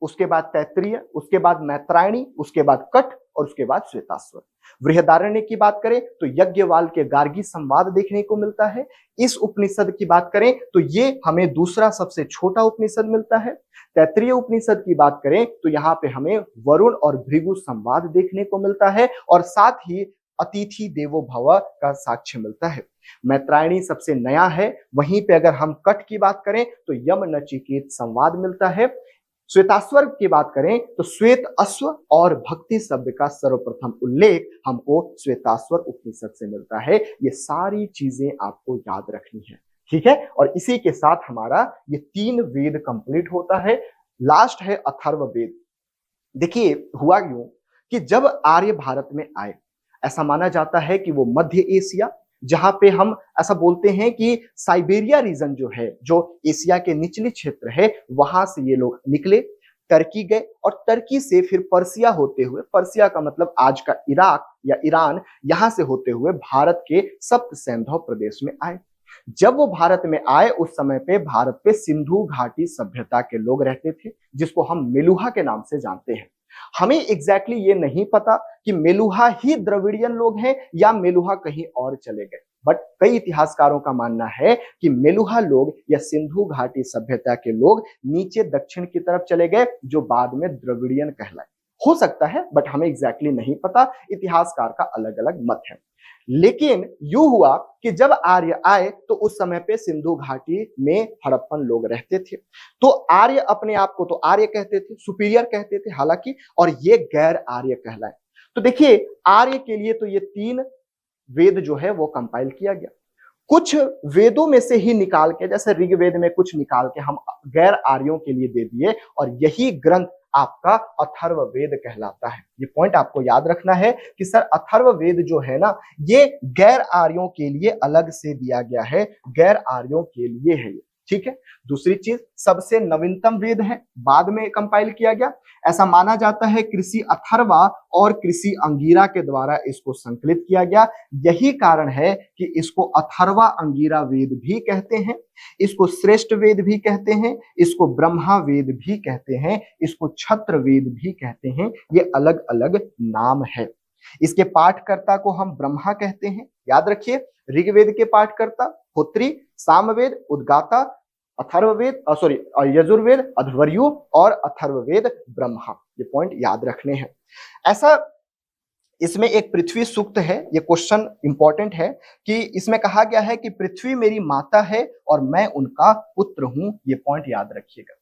उसके बाद तैत्तिरीय, उसके बाद मैत्रायणी, उसके बाद कठ और उसके बाद श्वेताश्वर। बृहदारण्य की बात करें तो यज्ञवाल के गार्गी संवाद देखने को मिलता है। इस उपनिषद की बात करें तो ये हमें दूसरा सबसे छोटा उपनिषद मिलता है। तैत्तिरीय उपनिषद की बात करें तो यहाँ पे हमें वरुण और भृगु संवाद देखने को मिलता है और साथ ही अतिथि देवो भव का साक्ष्य मिलता है। मैत्रायणी सबसे नया है। वहीं पे अगर हम कठ की बात करें तो यम नचिकेत संवाद मिलता है। श्वेताश्वर की बात करें तो श्वेत अश्व और भक्ति शब्द का सर्वप्रथम उल्लेख हमको श्वेताश्वर उपनिषद से मिलता है। ये सारी चीजें आपको याद रखनी है, ठीक है। और इसी के साथ हमारा ये 3 वेद कंप्लीट होता है। लास्ट है अथर्ववेद। देखिए हुआ यूं कि जब आर्य भारत में आए, ऐसा माना जाता है कि वो मध्य एशिया, जहां पे हम ऐसा बोलते हैं कि साइबेरिया रीजन जो है, जो एशिया के निचले क्षेत्र है, वहां से ये लोग निकले, टर्की गए और टर्की से फिर पर्सिया होते हुए, पर्सिया का मतलब आज का इराक या ईरान, यहां से होते हुए भारत के सप्त सैंधव प्रदेश में आए। जब वो भारत में आए उस समय पे भारत पे सिंधु घाटी सभ्यता के लोग रहते थे, जिसको हम मेलुहा के नाम से जानते हैं। हमें एग्जैक्टली ये नहीं पता कि मेलुहा ही द्रविड़ियन लोग हैं या मेलुहा कहीं और चले गए, बट कई इतिहासकारों का मानना है कि मेलुहा लोग या सिंधु घाटी सभ्यता के लोग नीचे दक्षिण की तरफ चले गए, जो बाद में द्रविड़ियन कहलाए। हो सकता है, बट हमें एग्जैक्टली नहीं पता, इतिहासकार का अलग अलग मत है। लेकिन यूं हुआ कि जब आर्य आए तो उस समय पे सिंधु घाटी में हड़प्पन लोग रहते थे। तो आर्य अपने आप को तो आर्य कहते थे, सुपीरियर कहते थे हालांकि, और ये गैर आर्य कहलाए। तो देखिए आर्य के लिए तो ये 3 वेद जो है वो कंपाइल किया गया। कुछ वेदों में से ही निकाल के, जैसे ऋग्वेद में कुछ निकाल के हम गैर आर्यों के लिए दे दिए, और यही ग्रंथ आपका अथर्ववेद कहलाता है। ये पॉइंट आपको याद रखना है कि सर अथर्ववेद जो है ना, ये गैर आर्यों के लिए अलग से दिया गया है, गैर आर्यों के लिए है ये, ठीक है। दूसरी चीज, सबसे नवीनतम वेद है, बाद में कंपाइल किया गया। ऐसा माना जाता है कृषि अथर्वा और कृषि अंगीरा के द्वारा इसको संकलित किया गया। यही कारण है कि इसको अथर्वा अंगीरा वेद भी कहते हैं, इसको श्रेष्ठ वेद भी कहते हैं, इसको ब्रह्मा वेद भी कहते हैं, इसको छत्र वेद भी कहते हैं। ये अलग अलग नाम है। इसके पाठकर्ता को हम ब्रह्मा कहते हैं, याद रखिए। ऋग्वेद के पाठकर्ता होत्री, सामवेद उद्गाता, अथर्ववेद यजुर्वेद अध्वर्यु और अथर्ववेद ब्रह्मा। ये पॉइंट याद रखने हैं। ऐसा इसमें एक पृथ्वी सूक्त है, ये क्वेश्चन इंपॉर्टेंट है कि इसमें कहा गया है कि पृथ्वी मेरी माता है और मैं उनका पुत्र हूं। ये पॉइंट याद रखिएगा।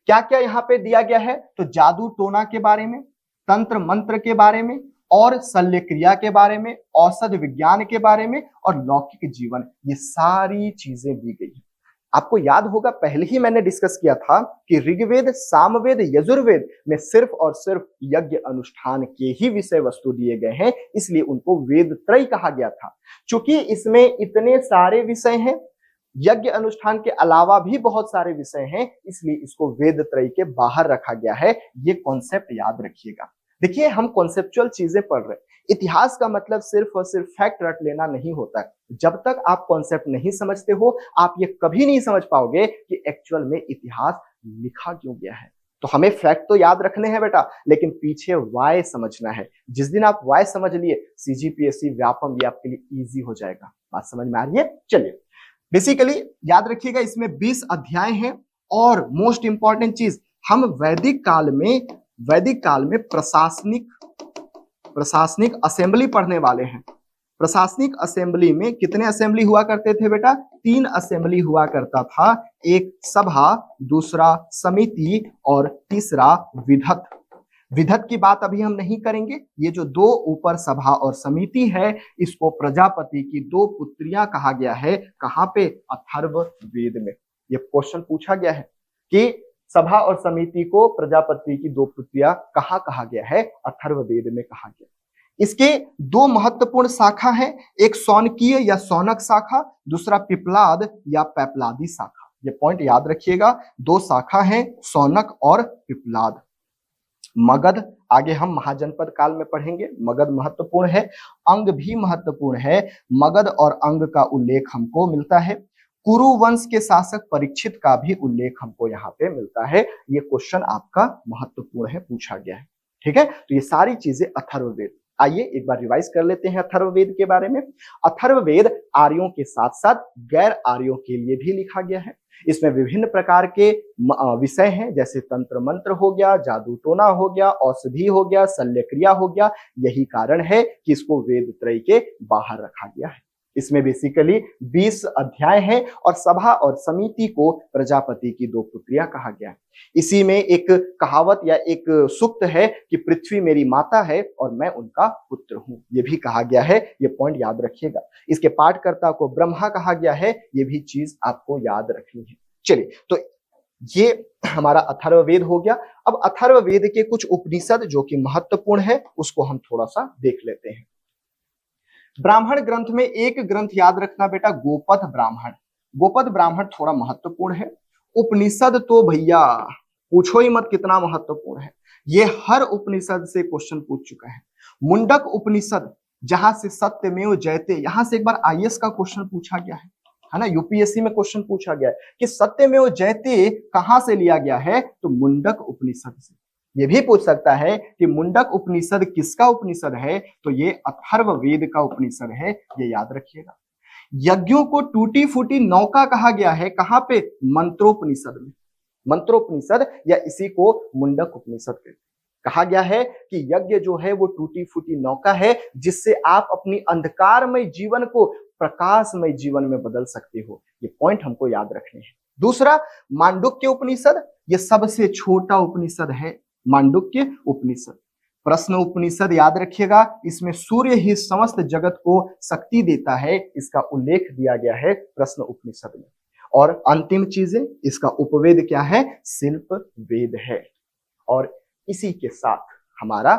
क्या क्या यहाँ पे दिया गया है, तो जादू टोना के बारे में, तंत्र मंत्र के बारे में और शल्य क्रिया के बारे में, औषध विज्ञान के बारे में और लौकिक जीवन, ये सारी चीजें दी गई है। आपको याद होगा पहले ही मैंने डिस्कस किया था कि ऋग्वेद, सामवेद, यजुर्वेद में सिर्फ और सिर्फ यज्ञ अनुष्ठान के ही विषय वस्तु दिए गए हैं, इसलिए उनको वेद त्रय कहा गया था। चूंकि इसमें इतने सारे विषय हैं, यज्ञ अनुष्ठान के अलावा भी बहुत सारे विषय हैं, इसलिए इसको वेद त्रय के बाहर रखा गया है। ये कॉन्सेप्ट याद रखिएगा। देखिए हम कॉन्सेप्चुअल चीजें पढ़ रहे हैं। इतिहास का मतलब सिर्फ और सिर्फ फैक्ट रट लेना नहीं होता है। जब तक आप कॉन्सेप्ट नहीं समझते हो, आप ये कभी नहीं समझ पाओगे कि एक्चुअल में इतिहास लिखा क्यों गया है। तो हमें फैक्ट तो याद रखने हैं बेटा, लेकिन पीछे वाय समझना है। जिस दिन आप वाय समझ लिए, सीजीपीएससी, व्यापम, ये आपके लिए इजी हो जाएगा। बात समझ में आ रही है? चलिए, बेसिकली याद रखिएगा इसमें 20 अध्याय हैं। और मोस्ट इंपॉर्टेंट चीज, हम वैदिक काल में प्रशासनिक असेंबली पढ़ने वाले हैं। प्रशासनिक असेंबली में कितने असेंबली हुआ करते थे बेटा? 3 असेंबली हुआ करता था। एक सभा, दूसरा समिति और तीसरा विधत। विधत की बात अभी हम नहीं करेंगे। ये जो 2 ऊपर सभा और समिति है, इसको प्रजापति की 2 पुत्रियां कहा गया है। कहां पे? अथर्ववेद में। ये क्वेश्चन पूछा गया है कि सभा और समिति को प्रजापति की 2 पुत्रियां कहाँ कहा गया है? अथर्ववेद में कहा गया। इसके दो महत्वपूर्ण शाखा है, एक शौनकीय या शौनक शाखा, दूसरा पिपलाद या पैपलादी शाखा। ये पॉइंट याद रखिएगा, दो शाखा है, शौनक और पिपलाद। मगध, आगे हम महाजनपद काल में पढ़ेंगे, मगध महत्वपूर्ण है, अंग भी महत्वपूर्ण है। मगध और अंग का उल्लेख हमको मिलता है। कुरु वंश के शासक परीक्षित का भी उल्लेख हमको यहाँ पे मिलता है। ये क्वेश्चन आपका महत्वपूर्ण है, पूछा गया है। ठीक है, तो ये सारी चीजें अथर्ववेद। आइए एक बार रिवाइज कर लेते हैं अथर्ववेद के बारे में। अथर्ववेद आर्यों के साथ साथ गैर आर्यों के लिए भी लिखा गया है। इसमें विभिन्न प्रकार के विषय हैं, जैसे तंत्र मंत्र हो गया, जादू टोना हो गया, औषधि हो गया, शल्य क्रिया हो गया। यही कारण है कि इसको वेद त्रय के बाहर रखा गया है। इसमें बेसिकली 20 अध्याय हैं और सभा और समिति को प्रजापति की दो पुत्रियां कहा गया है। इसी में एक कहावत या एक सूक्त है कि पृथ्वी मेरी माता है और मैं उनका पुत्र हूं, ये भी कहा गया है। ये पॉइंट याद रखिएगा। इसके पाठकर्ता को ब्रह्मा कहा गया है, ये भी चीज आपको याद रखनी है। चलिए, तो ये हमारा अथर्ववेद हो गया। अब अथर्ववेद के कुछ उपनिषद जो कि महत्वपूर्ण है, उसको हम थोड़ा सा देख लेते हैं। ब्राह्मण ग्रंथ में एक ग्रंथ याद रखना बेटा, गोपद ब्राह्मण। गोपद ब्राह्मण थोड़ा महत्वपूर्ण है। उपनिषद तो भैया पूछो ही मत कितना महत्वपूर्ण है, ये हर उपनिषद से क्वेश्चन पूछ चुका है। मुंडक उपनिषद, जहां से सत्यमेव जयते, यहां से एक बार आईएएस का क्वेश्चन पूछा गया है ना, यूपीएससी में क्वेश्चन पूछा गया है कि सत्यमेव जयते कहां से लिया गया है, तो मुंडक उपनिषद से। ये भी पूछ सकता है कि मुंडक उपनिषद किसका उपनिषद है, तो ये अथर्ववेद का उपनिषद है, ये याद रखिएगा। यज्ञों को टूटी फूटी नौका कहा गया है, कहां पे, मंत्रोपनिषद में। मंत्रोपनिषद या इसी को मुंडक उपनिषद कहते हैं। कहा गया है कि यज्ञ जो है वो टूटी फूटी नौका है, जिससे आप अपनी अंधकारमय जीवन को प्रकाशमय जीवन में बदल सकते हो। ये पॉइंट हमको याद रखने हैं। दूसरा, मांडुक्य उपनिषद, ये सबसे छोटा उपनिषद है, मांडुक्य उपनिषद। प्रश्न उपनिषद याद रखिएगा, इसमें सूर्य ही समस्त जगत को शक्ति देता है, इसका उल्लेख दिया गया है प्रश्न उपनिषद में। और अंतिम चीजें, इसका उपवेद क्या है, शिल्प वेद है। और इसी के साथ हमारा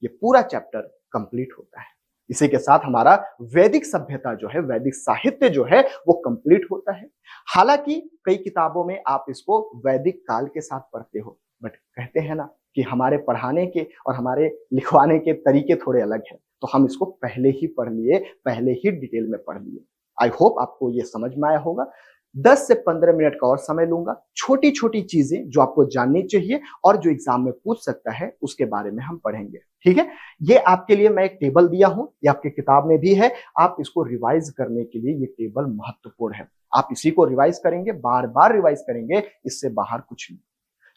ये पूरा चैप्टर कंप्लीट होता है। इसी के साथ हमारा वैदिक सभ्यता जो है, वैदिक साहित्य जो है वो कंप्लीट होता है। हालांकि कई किताबों में आप इसको वैदिक काल के साथ पढ़ते हो, बट कहते हैं ना कि हमारे पढ़ाने के और हमारे लिखवाने के तरीके थोड़े अलग हैं, तो हम इसको पहले ही पढ़ लिए, पहले ही डिटेल में पढ़ लिए। आई होप आपको ये समझ में आया होगा। 10 से 15 मिनट का और समय लूंगा, छोटी छोटी चीजें जो आपको जाननी चाहिए और जो एग्जाम में पूछ सकता है उसके बारे में हम पढ़ेंगे। ठीक है, ये आपके लिए मैं एक टेबल दिया हूं, ये आपकी किताब में भी है। आप इसको रिवाइज करने के लिए ये टेबल महत्वपूर्ण है। आप इसी को रिवाइज करेंगे, बार बार रिवाइज करेंगे, इससे बाहर कुछ नहीं।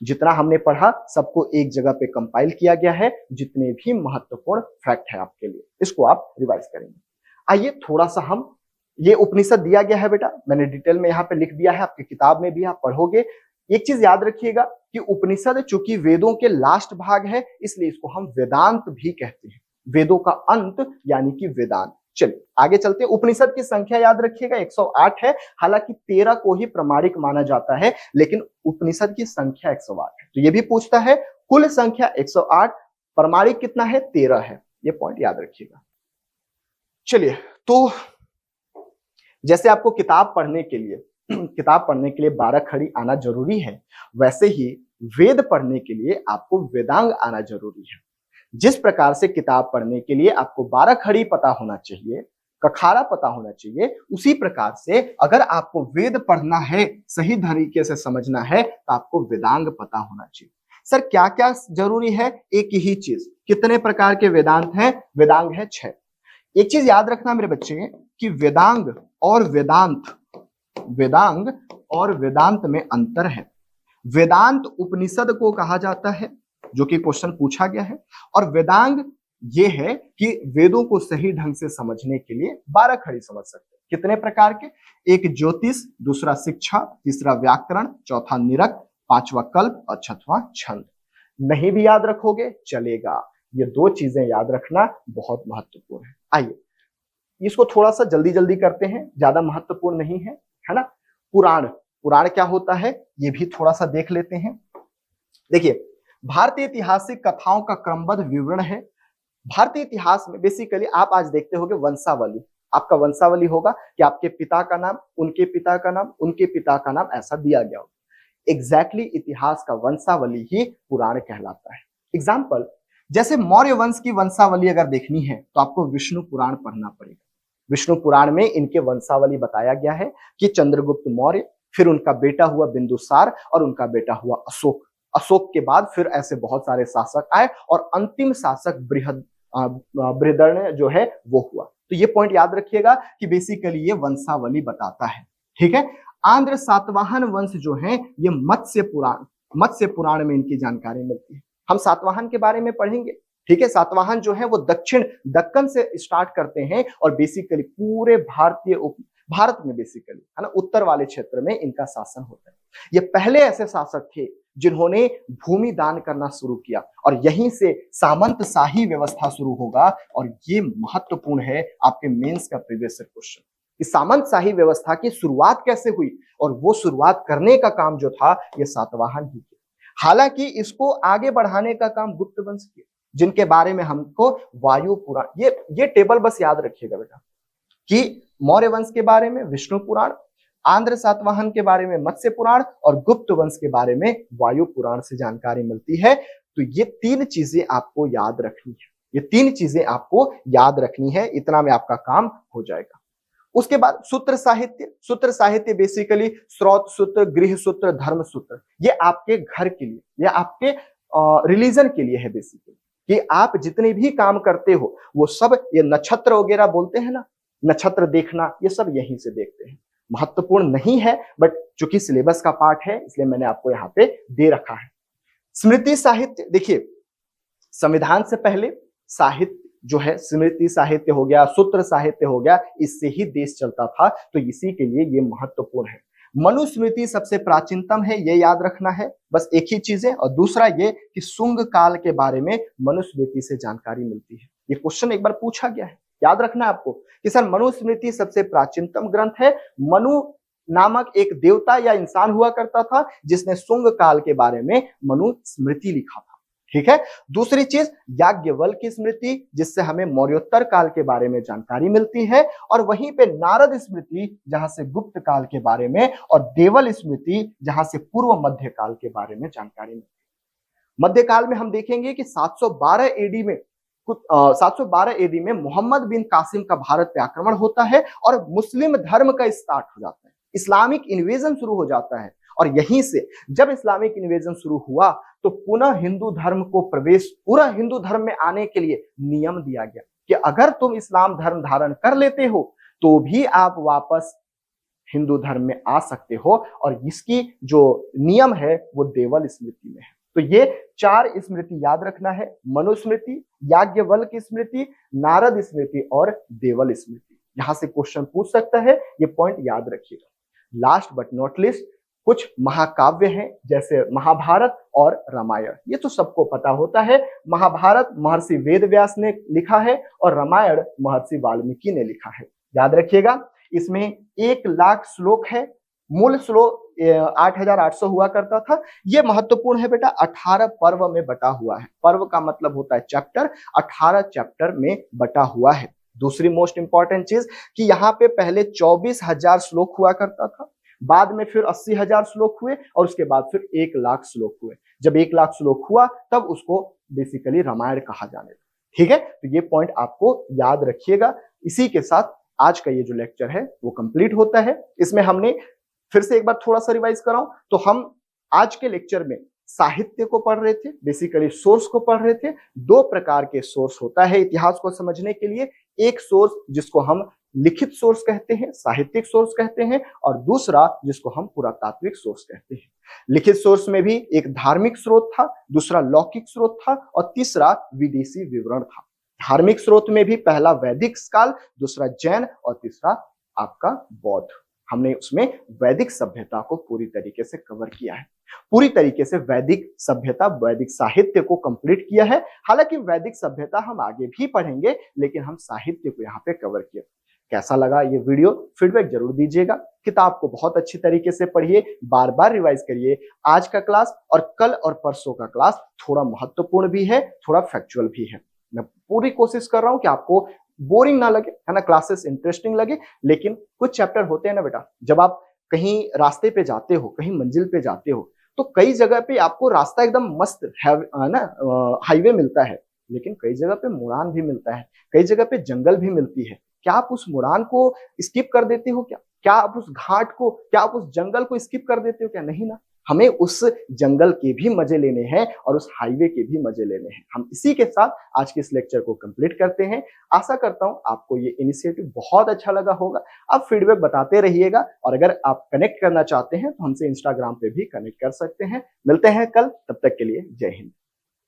जितना हमने पढ़ा सबको एक जगह पे कंपाइल किया गया है, जितने भी महत्वपूर्ण फैक्ट है आपके लिए, इसको आप रिवाइज करेंगे। आइए थोड़ा सा हम, ये उपनिषद दिया गया है बेटा, मैंने डिटेल में यहाँ पे लिख दिया है, आपकी किताब में भी आप पढ़ोगे। एक चीज याद रखिएगा कि उपनिषद चूंकि वेदों के लास्ट भाग है, इसलिए इसको हम वेदांत भी कहते हैं, वेदों का अंत यानी कि वेदांत। चलिए आगे चलते हैं। उपनिषद की संख्या याद रखिएगा 108 है, हालांकि 13 को ही प्रमाणिक माना जाता है, लेकिन उपनिषद की संख्या 108 है। तो ये भी पूछता है कुल संख्या 108, प्रमाणिक कितना है, 13 है। ये पॉइंट याद रखिएगा। चलिए, तो जैसे आपको किताब पढ़ने के लिए 12 खड़ी आना जरूरी है, वैसे ही वेद पढ़ने के लिए आपको वेदांग आना जरूरी है। जिस प्रकार से किताब पढ़ने के लिए आपको 12 खड़ी पता होना चाहिए, कखारा पता होना चाहिए, उसी प्रकार से अगर आपको वेद पढ़ना है, सही तरीके से समझना है, तो आपको वेदांग पता होना चाहिए। सर क्या क्या जरूरी है, एक ही चीज। कितने प्रकार के वेदांत हैं, वेदांग है 6। एक चीज याद रखना मेरे बच्चे कि वेदांग और वेदांत में अंतर है। वेदांत उपनिषद को कहा जाता है, जो कि क्वेश्चन पूछा गया है, और वेदांग ये है कि वेदों को सही ढंग से समझने के लिए 12 खड़ी समझ सकते हैं। कितने प्रकार के, एक ज्योतिष, दूसरा शिक्षा, तीसरा व्याकरण, चौथा निरक, पांचवा कल्प और छठवां छंद। नहीं भी याद रखोगे चलेगा, ये 2 चीजें याद रखना बहुत महत्वपूर्ण है। आइए इसको थोड़ा सा जल्दी जल्दी करते हैं, ज्यादा महत्वपूर्ण नहीं है ना। पुराण क्या होता है ये भी थोड़ा सा देख लेते हैं। देखिए, भारतीय ऐतिहासिक कथाओं का क्रमबद्ध विवरण है। भारतीय इतिहास में बेसिकली आप आज देखते होंगे वंशावली, आपका वंशावली होगा कि आपके पिता का नाम, उनके पिता का नाम, उनके पिता का नाम, ऐसा दिया गया होगा। एग्जैक्टली इतिहास का वंशावली ही पुराण कहलाता है। एग्जाम्पल, जैसे मौर्य वंश की वंशावली अगर देखनी है तो आपको विष्णु पुराण पढ़ना पड़ेगा। विष्णु पुराण में इनके वंशावली बताया गया है कि चंद्रगुप्त मौर्य, फिर उनका बेटा हुआ बिंदुसार और उनका बेटा हुआ अशोक। अशोक के बाद फिर ऐसे बहुत सारे शासक आए और अंतिम शासक बृहदरण्य जो है वो हुआ। तो ये पॉइंट याद रखिएगा कि बेसिकली ये वंशावली बताता है। ठीक है। आंध्र सातवाहन वंश जो है ये मत्स्य पुराण में इनकी जानकारी मिलती है। हम सातवाहन के बारे में पढ़ेंगे। ठीक है। सातवाहन जो है वो दक्षिण दक्कन से स्टार्ट करते हैं और बेसिकली पूरे भारत में बेसिकली है ना उत्तर वाले क्षेत्र में इनका शासन होता है। ये पहले ऐसे शासक थे जिन्होंने भूमि दान करना शुरू किया और यहीं से सामंत शाही व्यवस्था शुरू होगा। और ये महत्वपूर्ण है आपके मेंस का प्रीवियस क्वेश्चन, इस सामंत शाही व्यवस्था की शुरुआत कैसे हुई, और वो शुरुआत करने का काम जो था ये सातवाहन ही किया। हालांकि इसको आगे बढ़ाने का काम गुप्त वंश किया, जिनके बारे में हमको वायु पुराण, ये टेबल बस याद रखिएगा बेटा कि मौर्य वंश के बारे में विष्णु पुराण, आंध्र सातवाहन के बारे में मत्स्य पुराण और गुप्त वंश के बारे में वायु पुराण से जानकारी मिलती है। तो ये तीन चीजें आपको याद रखनी है, ये तीन चीजें आपको याद रखनी है, इतना में आपका काम हो जाएगा। उसके बाद सूत्र साहित्य बेसिकली स्रोत सूत्र, गृह सूत्र, धर्म सूत्र, ये आपके घर के लिए, ये आपके रिलीजन के लिए है बेसिकली, कि आप जितने भी काम करते हो वो सब, ये नक्षत्र वगैरह बोलते हैं ना, नक्षत्र देखना, ये सब यहीं से देखते हैं। महत्वपूर्ण नहीं है बट चूंकि सिलेबस का पार्ट है इसलिए मैंने आपको यहाँ पे दे रखा है। स्मृति साहित्य, देखिए संविधान से पहले साहित्य जो है स्मृति साहित्य हो गया, सूत्र साहित्य हो गया, इससे ही देश चलता था, तो इसी के लिए ये महत्वपूर्ण है। मनुस्मृति सबसे प्राचीनतम है, ये याद रखना है, बस एक ही चीज है। और दूसरा ये कि शुंग काल के बारे में मनुस्मृति से जानकारी मिलती है। ये क्वेश्चन एक बार पूछा गया है, याद रखना है आपको कि सर मनुस्मृति सबसे प्राचीनतम ग्रंथ है। मनु नामक एक देवता या इंसान हुआ करता था जिसने शुंग काल के बारे में मनुस्मृति लिखा था। ठीक है। दूसरी चीज याज्ञवल्क्य की स्मृति, जिससे हमें मौर्योत्तर काल के बारे में जानकारी मिलती है, और वहीं पे नारद स्मृति जहां से गुप्त काल के बारे में, और देवल स्मृति जहां से पूर्व मध्य काल के बारे में जानकारी मिलती है। मध्यकाल में हम देखेंगे कि 712 एडी में 712 एडी में मोहम्मद बिन कासिम का भारत पे आक्रमण होता है और मुस्लिम धर्म का स्टार्ट हो जाता है, इस्लामिक इन्वेजन शुरू हो जाता है। और यहीं से जब इस्लामिक इन्वेजन शुरू हुआ तो पुनः हिंदू धर्म को प्रवेश, पूरा हिंदू धर्म में आने के लिए नियम दिया गया कि अगर तुम इस्लाम धर्म धारण कर लेते हो तो भी आप वापस हिंदू धर्म में आ सकते हो। और इसकी जो नियम है वो देवल स्मृति में है। तो ये 4 स्मृति याद रखना है, मनुस्मृति, याज्ञवल्क्य स्मृति, नारद स्मृति और देवल स्मृति। यहां से क्वेश्चन पूछ सकता है, ये पॉइंट याद रखिएगा। लास्ट बट नॉट लिस्ट कुछ महाकाव्य हैं जैसे महाभारत और रामायण, ये तो सबको पता होता है। महाभारत महर्षि वेदव्यास ने लिखा है और रामायण महर्षि वाल्मीकि ने लिखा है। याद रखिएगा इसमें 1 लाख श्लोक है, मूल श्लोक 8800 हुआ करता था। ये महत्वपूर्ण है बेटा, 18 पर्व में बटा हुआ है। पर्व का मतलब होता है चैप्टर, 18 चैप्टर में बटा हुआ है। दूसरी मोस्ट इंपॉर्टेंट चीज कि यहाँ पे पहले 24,000 श्लोक हुआ करता था, बाद में फिर 80,000 श्लोक हुए और उसके बाद फिर 1 लाख श्लोक हुए। जब 1 लाख श्लोक हुआ तब उसको बेसिकली रामायण कहा जाने लगा। ठीक है। तो ये पॉइंट आपको याद रखिएगा। इसी के साथ आज का ये जो लेक्चर है वो कंप्लीट होता है। इसमें हमने फिर से एक बार थोड़ा सा रिवाइज कराऊं तो हम आज के लेक्चर में साहित्य को पढ़ रहे थे, बेसिकली सोर्स को पढ़ रहे थे। 2 प्रकार के सोर्स होता है इतिहास को समझने के लिए, एक सोर्स जिसको हम लिखित सोर्स कहते हैं, साहित्यिक सोर्स कहते हैं, और दूसरा जिसको हम पुरातात्विक सोर्स कहते हैं। लिखित सोर्स में भी एक धार्मिक स्रोत था, दूसरा लौकिक स्रोत था और तीसरा विदेशी विवरण था। धार्मिक स्रोत में भी पहला वैदिक काल, दूसरा जैन और तीसरा आपका बौद्ध। हमने उसमें वैदिक सभ्यता को पूरी तरीके से कवर किया है, पूरी तरीके से वैदिक सभ्यता, वैदिक साहित्य को कंप्लीट किया है। हालांकि वैदिक सभ्यता हम आगे भी पढ़ेंगे, लेकिन हम साहित्य को यहाँ पे कवर किया। कैसा लगा ये वीडियो, फीडबैक जरूर दीजिएगा। किताब को बहुत अच्छी तरीके से पढ़िए, बार बार रिवाइज करिए। आज का क्लास और कल और परसों का क्लास थोड़ा महत्वपूर्ण भी है, थोड़ा फैक्चुअल भी है। मैं पूरी कोशिश कर रहा हूँ कि आपको बोरिंग ना लगे, है ना, क्लासेस इंटरेस्टिंग लगे। लेकिन कुछ चैप्टर होते हैं ना बेटा, जब आप कहीं रास्ते पे जाते हो, कहीं मंजिल पे जाते हो, तो कई जगह पे आपको रास्ता एकदम मस्त है ना, हाईवे मिलता है, लेकिन कई जगह पे मुड़ान भी मिलता है, कई जगह पे जंगल भी मिलती है। क्या आप उस मुड़ान को स्किप कर देते हो क्या? क्या आप उस घाट को, क्या आप उस जंगल को स्किप कर देते हो क्या? नहीं ना। हमें उस जंगल के भी मजे लेने हैं और उस हाईवे के भी मजे लेने हैं। हम इसी के साथ आज के इस लेक्चर को कंप्लीट करते हैं। आशा करता हूं आपको ये इनिशिएटिव बहुत अच्छा लगा होगा। आप फीडबैक बताते रहिएगा और अगर आप कनेक्ट करना चाहते हैं तो हमसे इंस्टाग्राम पे भी कनेक्ट कर सकते हैं। मिलते हैं कल, तब तक के लिए जय हिंद।